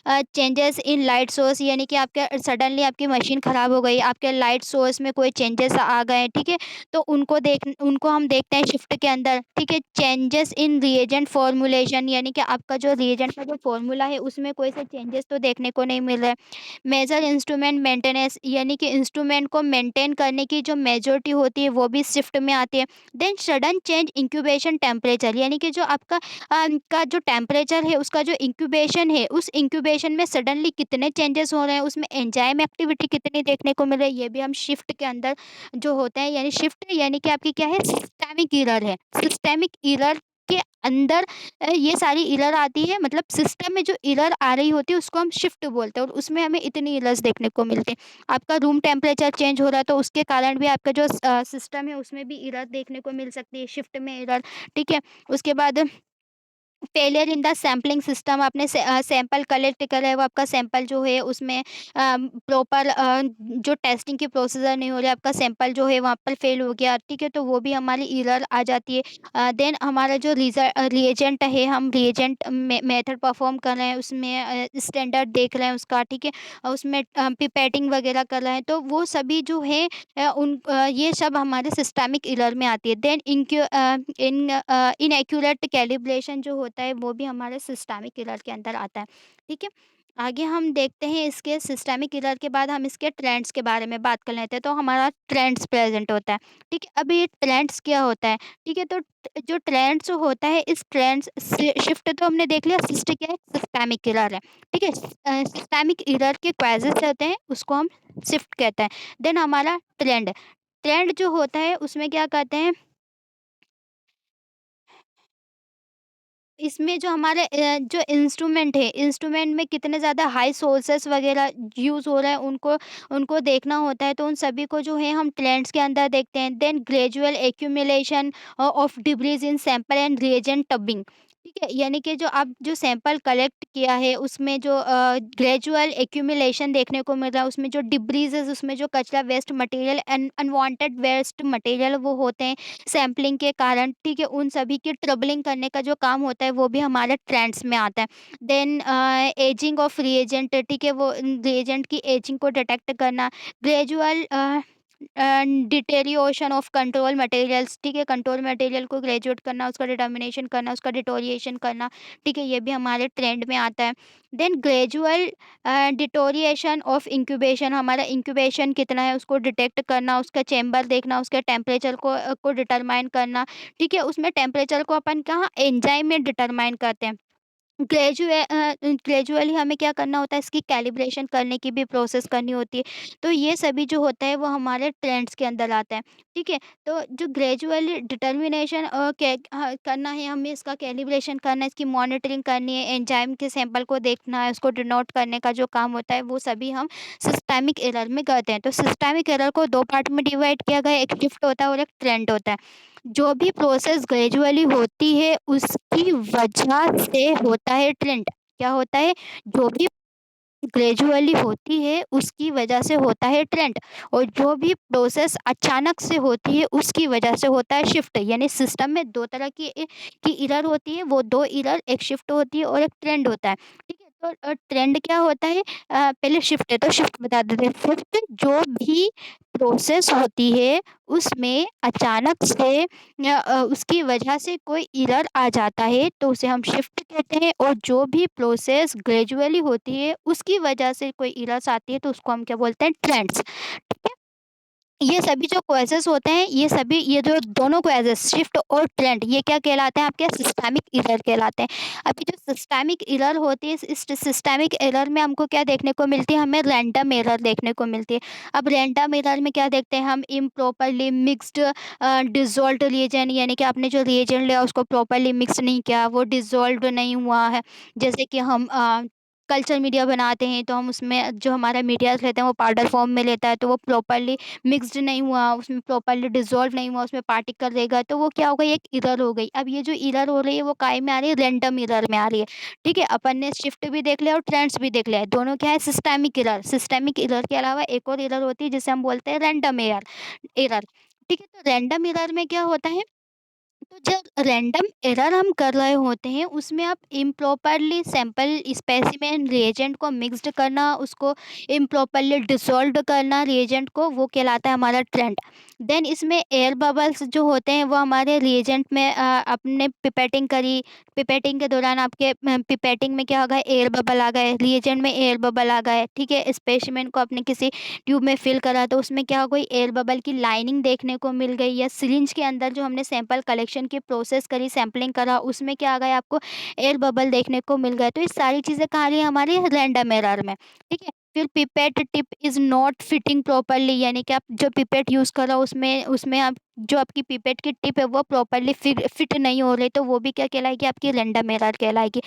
चेंजेस इन लाइट सोर्स, यानी कि आपके सडनली आपकी मशीन ख़राब हो गई, आपके लाइट सोर्स में कोई चेंजेस आ गए, ठीक है? तो उनको हम देखते हैं शिफ्ट के अंदर, ठीक है? चेंजेस इन रिएजेंट फ़ॉर्मूलेशन, यानी कि आपका जो रिएजेंट का जो फ़ॉर्मूला है उसमें कोई से चेंजेस तो देखने को नहीं मिल रहा है। मेजर इंस्ट्रूमेंट मेंटेनेंस, यानी कि इंस्ट्रूमेंट को मेंटेन करने की जो मेजॉरिटी होती है वो भी शिफ्ट में आती है। Then sudden change incubation temperature, यानी कि जो आपका का जो टेम्परेचर है उसका जो इंक्यूबेशन है, उस इंक्यूबेशन में सडनली कितने चेंजेस हो रहे हैं, उसमें एंजाइम एक्टिविटी कितनी देखने को मिल रही है, ये भी हम शिफ्ट के अंदर जो होता है, यानी शिफ्ट यानी कि आपकी क्या है, सिस्टेमिक एरर है। सिस्टेमिक एरर के अंदर ये सारी एरर आती है, मतलब सिस्टम में जो एरर आ रही होती है उसको हम शिफ्ट बोलते हैं, और उसमें हमें इतनी एरर्स देखने को मिलती हैं। आपका रूम टेम्परेचर चेंज हो रहा है तो उसके कारण भी आपका जो सिस्टम है उसमें भी एरर देखने को मिल सकती है, शिफ्ट में एरर, ठीक है? उसके बाद failure in the sampling system, आपने सैंपल कलेक्ट करा है, वो आपका सैंपल जो है उसमें प्रॉपर जो टेस्टिंग की प्रोसीजर नहीं हो रही, आपका सैंपल जो है वहाँ पर फेल हो गया, ठीक है? तो वो भी हमारी एरर आ जाती है। देन हमारा जो रिएजेंट है, हम रिएजेंट मेथड परफॉर्म कर रहे हैं, उसमें स्टैंडर्ड देख रहे हैं उसका, ठीक है? उसमें पिपेटिंग वगैरह कर रहे हैं, तो वो सभी जो है ये सब हमारे सिस्टमिक एरर में आती है। देन इनएक्यूरेट कैलिब्रेशन जो होता है वो भी हमारे सिस्टमिक एरर के अंदर आता है, ठीक है? आगे हम देखते हैं इसके सिस्टमिक एरर के बाद हम इसके ट्रेंड्स के बारे में बात कर लेते हैं। तो हमारा ट्रेंड्स प्रेज़ेंट होता है, ठीक है? अब ये ट्रेंड्स क्या होता है, ठीक है? तो जो ट्रेंड्स होता है, इस ट्रेंड्स से शिफ्ट तो हमने देख लिया, शिफ्ट क्या है, सिस्टमिक एरर है, ठीक है? सिस्टमिक एरर के कॉजेज़ होते हैं, उसको हम शिफ्ट कहते हैं। देन हमारा ट्रेंड, ट्रेंड जो होता है उसमें क्या कहते हैं, इसमें जो हमारे जो इंस्ट्रूमेंट है, इंस्ट्रूमेंट में कितने ज़्यादा हाई सोर्सेस वगैरह यूज़ हो रहा है, उनको उनको देखना होता है, तो उन सभी को जो है हम ट्रेंड्स के अंदर देखते हैं। Then gradual accumulation of debris in sample and reagent tubing, ठीक है? यानी कि जो आप जो सैंपल कलेक्ट किया है उसमें जो ग्रेजुअल एक्यूमुलेशन देखने को मिल रहा है, उसमें जो डिब्रीज है, उसमें जो कचरा, waste material, unwanted waste material वो होते हैं सैंपलिंग के कारण, ठीक है? उन सभी की ट्रबलिंग करने का जो काम होता है वो भी हमारे ट्रेंड्स में आता है। देन एजिंग ऑफ रिएजेंट, ठीक है? वो रिएजेंट की एजिंग को डिटेक्ट करना, gradual deterioration of control materials, ठीक है? कंट्रोल मटेरियल को ग्रेजुएट करना, उसका डिटर्मिनेशन करना, उसका डिटोरिएशन करना, ठीक है? ये भी हमारे ट्रेंड में आता है। Then gradual deterioration of incubation, हमारा इंक्यूबेशन कितना है उसको डिटेक्ट करना, उसका चेंबर देखना, उसके टेम्परेचर को डिटरमाइन करना, ठीक है? उसमें टेम्परेचर को अपन कहाँ एंजाइम में डिटरमाइन करते हैं। ग्रेजुअली हमें क्या करना होता है, इसकी कैलिब्रेशन करने की भी प्रोसेस करनी होती है। तो ये सभी जो होता है वो हमारे ट्रेंड्स के अंदर आता है, ठीक है? तो जो ग्रेजुअली डिटर्मिनेशन करना है, हमें इसका कैलिब्रेशन करना है, इसकी मॉनिटरिंग करनी है, एंजाइम के सैंपल को देखना है, उसको डिनोट करने का जो काम होता है वो सभी हम सिस्टेमिक एरर में करते हैं। तो सिस्टेमिक एरर को 2 पार्ट में डिवाइड किया गया है, एक शिफ्ट होता है और एक ट्रेंड होता है। जो भी प्रोसेस ग्रेजुअली होती है उसकी वजह से होता है ट्रेंड। क्या होता है? जो भी ग्रेजुअली होती है उसकी वजह से होता है ट्रेंड, और जो भी प्रोसेस अचानक से होती है उसकी वजह से होता है शिफ्ट। यानी सिस्टम में 2 तरह की एरर होती है, वो 2 एरर, एक शिफ्ट होती है और एक ट्रेंड होता है। ठीक है? तो ट्रेंड क्या होता है? पहले शिफ्ट है तो शिफ्ट बता देते हैं। शिफ्ट जो भी प्रोसेस होती है उसमें अचानक से उसकी वजह से कोई एरर आ जाता है तो उसे हम शिफ्ट कहते हैं, और जो भी प्रोसेस ग्रेजुअली होती है उसकी वजह से कोई एरर्स आती है तो उसको हम क्या बोलते हैं, ट्रेंड्स, ठीक है? ये सभी जो क्वेज़ेज़ होते हैं, ये सभी, ये जो दोनों क्वेज़ेज़ शिफ्ट और ट्रेंड, ये क्या कहलाते हैं, आपके सिस्टेमिक एरर कहलाते हैं। अभी जो सिस्टेमिक एरर होती है, इस सिस्टेमिक एरर में हमको क्या देखने को मिलती है, हमें रैंडम एरर देखने को मिलती है। अब रैंडम एरर में क्या देखते हैं हम, इम्प्रॉपरली मिक्स्ड डिसॉल्व्ड रिएजेंट, यानी कि आपने जो रिएजेंट लिया उसको प्रॉपरली मिक्स नहीं किया, वो डिसॉल्व नहीं हुआ है। जैसे कि हम कल्चर मीडिया बनाते हैं तो हम उसमें जो हमारा मीडियाज़ रहते हैं वो पाउडर फॉर्म में लेता है, तो वो प्रॉपरली मिक्स्ड नहीं हुआ, उसमें प्रॉपरली डिसॉल्व नहीं हुआ, उसमें पार्टिकल रहेगा, तो वो क्या हो गई, एक एरर हो गई। अब ये जो एरर हो रही है वो काहे में आ रही है, रैंडम एरर में आ रही है, ठीक है? अपन ने शिफ्ट भी देख लिया और ट्रेंड्स भी देख लिया है, दोनों क्या है, सिस्टेमिक एरर। सिस्टेमिक एरर के अलावा एक और एरर होती है जिसे हम बोलते हैं रैंडम एरर एरर, ठीक है? तो रैंडम एरर में क्या होता है, तो जब रैंडम एरर हम कर रहे होते हैं, उसमें आप इम्प्रॉपरली सैंपल स्पेसिमेन रिएजेंट को मिक्स्ड करना, उसको इम्प्रॉपरली डिसॉल्व करना रिएजेंट को, वो कहलाता है हमारा ट्रेंड। देन इसमें एयर बबल्स जो होते हैं वो हमारे रिएजेंट में आपने पिपेटिंग करी, पिपेटिंग के दौरान आपके पिपेटिंग में क्या हो गया, एयर बबल आ गए, रिएजेंट में एयर बबल आ गए, ठीक है। स्पेसिमेन को आपने किसी ट्यूब में फिल करा तो उसमें क्या हो गई, एयर बबल की लाइनिंग देखने को मिल गई, या सिरिंज के अंदर जो हमने सैंपल कलेक्शन की प्रोसेस करी, सैंपलिंग करा, उसमें क्या आ गया, आपको एयर बबल देखने को मिल गए। तो ये सारी चीज़ें कहाँ रही हमारी रैंडम एरर में, ठीक है। फिर pipette tip is not fitting properly, यानी कि आप जो पिपेट यूज़ कर रहे हो उसमें उसमें आप जो आपकी पिपेट की टिप है वो प्रॉपर्ली फिट नहीं हो रही, तो वो भी क्या कहलाएगी, आपकी रैंडम एरर कहलाएगी।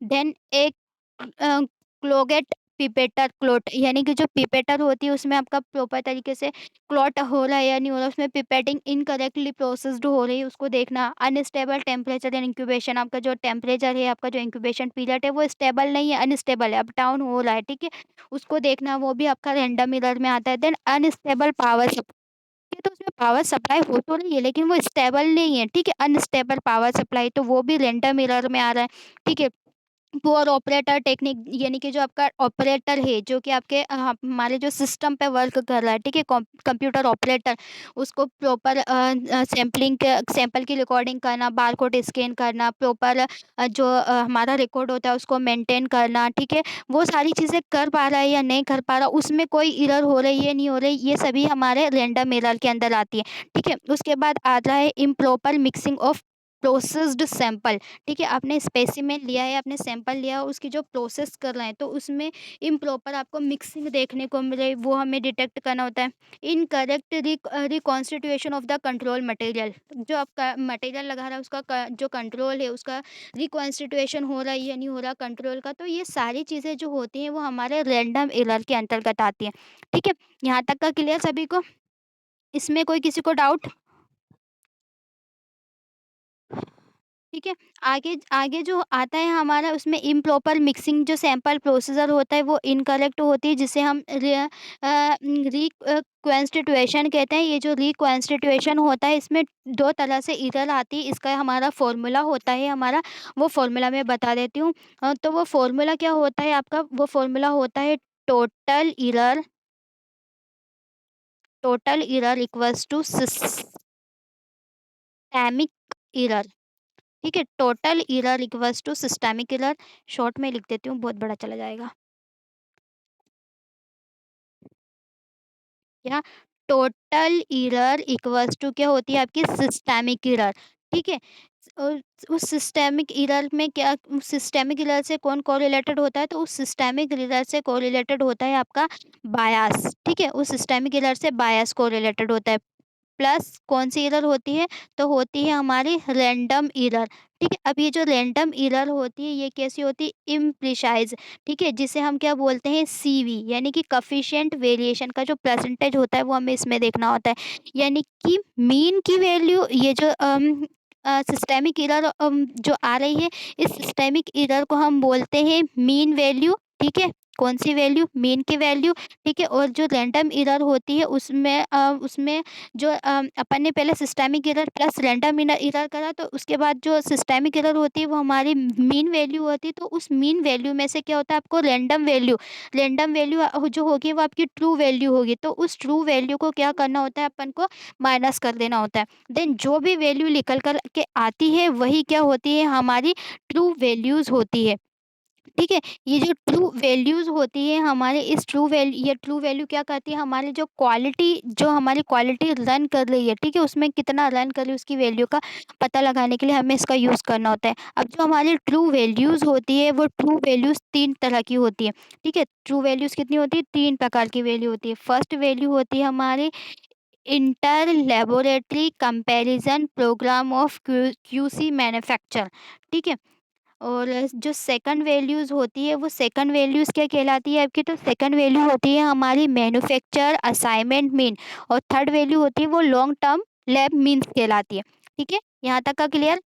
देन एक क्लोगेट पिपेटर क्लोट, यानी कि जो पिपेटर होती है उसमें आपका प्रॉपर तरीके से क्लॉट हो रहा है या नहीं हो रहा, उसमें पिपेटिंग इनकरेक्टली प्रोसेस्ड हो रही है, उसको देखना। अनस्टेबल टेम्परेचर एंड इंक्यूबेशन, आपका जो टेम्परेचर है, आपका जो इंक्यूबेशन पीरियड है वो स्टेबल नहीं है, अनस्टेबल है, अप डाउन हो रहा है, ठीक है। उसको देखना, वो भी आपका रैंडम एरर में आता है। देन अनस्टेबल पावर सप्लाई, तो उसमें पावर सप्लाई हो तो रही है लेकिन वो स्टेबल नहीं है, ठीक है। अनस्टेबल पावर सप्लाई, तो वो भी रैंडम एरर में आ रहा है, ठीक है। पुअर ऑपरेटर टेक्निक, यानी कि जो आपका ऑपरेटर है जो कि आपके हमारे जो सिस्टम पे वर्क कर रहा है, ठीक है, कंप्यूटर ऑपरेटर, उसको प्रॉपर सैम्पलिंग के सैंपल की रिकॉर्डिंग करना, बारकोड स्कैन करना, प्रॉपर जो हमारा रिकॉर्ड होता है उसको मेंटेन करना, ठीक है। वो सारी चीज़ें कर पा रहा है या नहीं कर पा रहा, उसमें कोई एरर हो रही है नहीं हो रही, ये सभी हमारे रैंडम एरर के अंदर आती है, ठीक है। उसके बाद आता है improper mixing of processed sample, ठीक है। आपने स्पेसिमेन लिया है, आपने सैंपल लिया है, उसकी जो प्रोसेस कर रहे हैं तो उसमें इम्प्रॉपर आपको मिक्सिंग देखने को मिले, वो हमें डिटेक्ट करना होता है। Incorrect reconstitution of the control material, जो आपका मटेरियल लगा रहा है उसका जो कंट्रोल है उसका रिकॉन्स्टिट्यूशन हो रहा है या नहीं हो रहा कंट्रोल का, तो ये सारी चीज़ें जो होती हैं वो हमारे रैंडम एरर के अंतर्गत आती हैं, ठीक है। यहाँ तक का क्लियर सभी को? इसमें कोई किसी को डाउट? ठीक है। आगे आगे जो आता है हमारा, उसमें इम्प्रॉपर मिक्सिंग, जो सैंपल प्रोसीजर होता है वो इनकरेक्ट होती है, जिसे हम रिक्वेंस्टिट्यूशन कहते हैं। ये जो रिक्वेंस्टिट्यूशन होता है इसमें दो तरह से एरर आती है, इसका हमारा फॉर्मूला होता है हमारा, वो फॉर्मूला मैं बता देती हूँ। तो वो फॉर्मूला क्या होता है आपका, वो फॉर्मूला होता है total error, total error equals to systemic error, ठीक है। Total error equals to systemic error, short में लिख देती हूँ, बहुत बड़ा चला जाएगा। क्या, टोटल एरर इक्वल्स टू क्या होती है आपकी, सिस्टेमिक एरर, ठीक है। और उस सिस्टेमिक एरर में क्या, सिस्टेमिक एरर से कौन कोरिलेटेड होता है, तो उस सिस्टेमिक एरर से कोरिलेटेड होता है आपका बायस, ठीक है। उस सिस्टेमिक एरर से बायस कोरिलेटेड होता है। प्लस कौन सी एरर होती है, तो होती है हमारी रैंडम एरर, ठीक है। अब ये जो रैंडम एरर होती है ये कैसी होती है, इम्प्रिसाइज, ठीक है, जिसे हम क्या बोलते हैं, सीवी, यानी कि कफिशिएंट वेरिएशन का जो परसेंटेज होता है वो हमें इसमें देखना होता है। यानी कि मीन की वैल्यू, ये जो सिस्टेमिक एरर जो आ रही है, इस सिस्टेमिक एरर को हम बोलते हैं मीन वैल्यू, ठीक है। कौन सी वैल्यू, मीन की वैल्यू, ठीक है। और जो रैंडम एरर होती है उसमें उसमें जो अपन ने पहले systemic error plus random error करा, तो उसके बाद जो सिस्टेमिक एरर होती है वो हमारी मीन वैल्यू होती है, तो उस मीन वैल्यू में से क्या होता है, आपको रैंडम वैल्यू, रैंडम वैल्यू जो होगी वो आपकी ट्रू वैल्यू होगी, तो उस ट्रू वैल्यू को क्या करना होता है, अपन को माइनस कर देना होता है। देन जो भी वैल्यू निकल कर के आती है वही क्या होती है, हमारी ट्रू वैल्यूज़ होती है, ठीक है। ये जो ट्रू वैल्यूज़ होती है हमारे, इस ट्रू वैल्यू, ये ट्रू वैल्यू क्या करती है, हमारी जो क्वालिटी, जो हमारी क्वालिटी रन कर रही है, ठीक है, उसमें कितना रन कर रही है उसकी वैल्यू का पता लगाने के लिए हमें इसका यूज़ करना होता है। अब जो हमारी ट्रू वैल्यूज़ होती है वो ट्रू वैल्यूज़ 3 तरह की होती है, ठीक है। ट्रू वैल्यूज़ कितनी होती है, 3 प्रकार की वैल्यू होती है। फर्स्ट वैल्यू होती है हमारी inter laboratory comparison program of QC manufacture, ठीक है। और जो सेकंड वैल्यूज़ होती है वो सेकंड वैल्यूज़ क्या कहलाती है आपकी, तो सेकंड वैल्यू होती है हमारी मैन्युफैक्चर असाइनमेंट मीन, और थर्ड वैल्यू होती है वो लॉन्ग टर्म लैब मीन्स कहलाती है, ठीक है। यहाँ तक का क्लियर?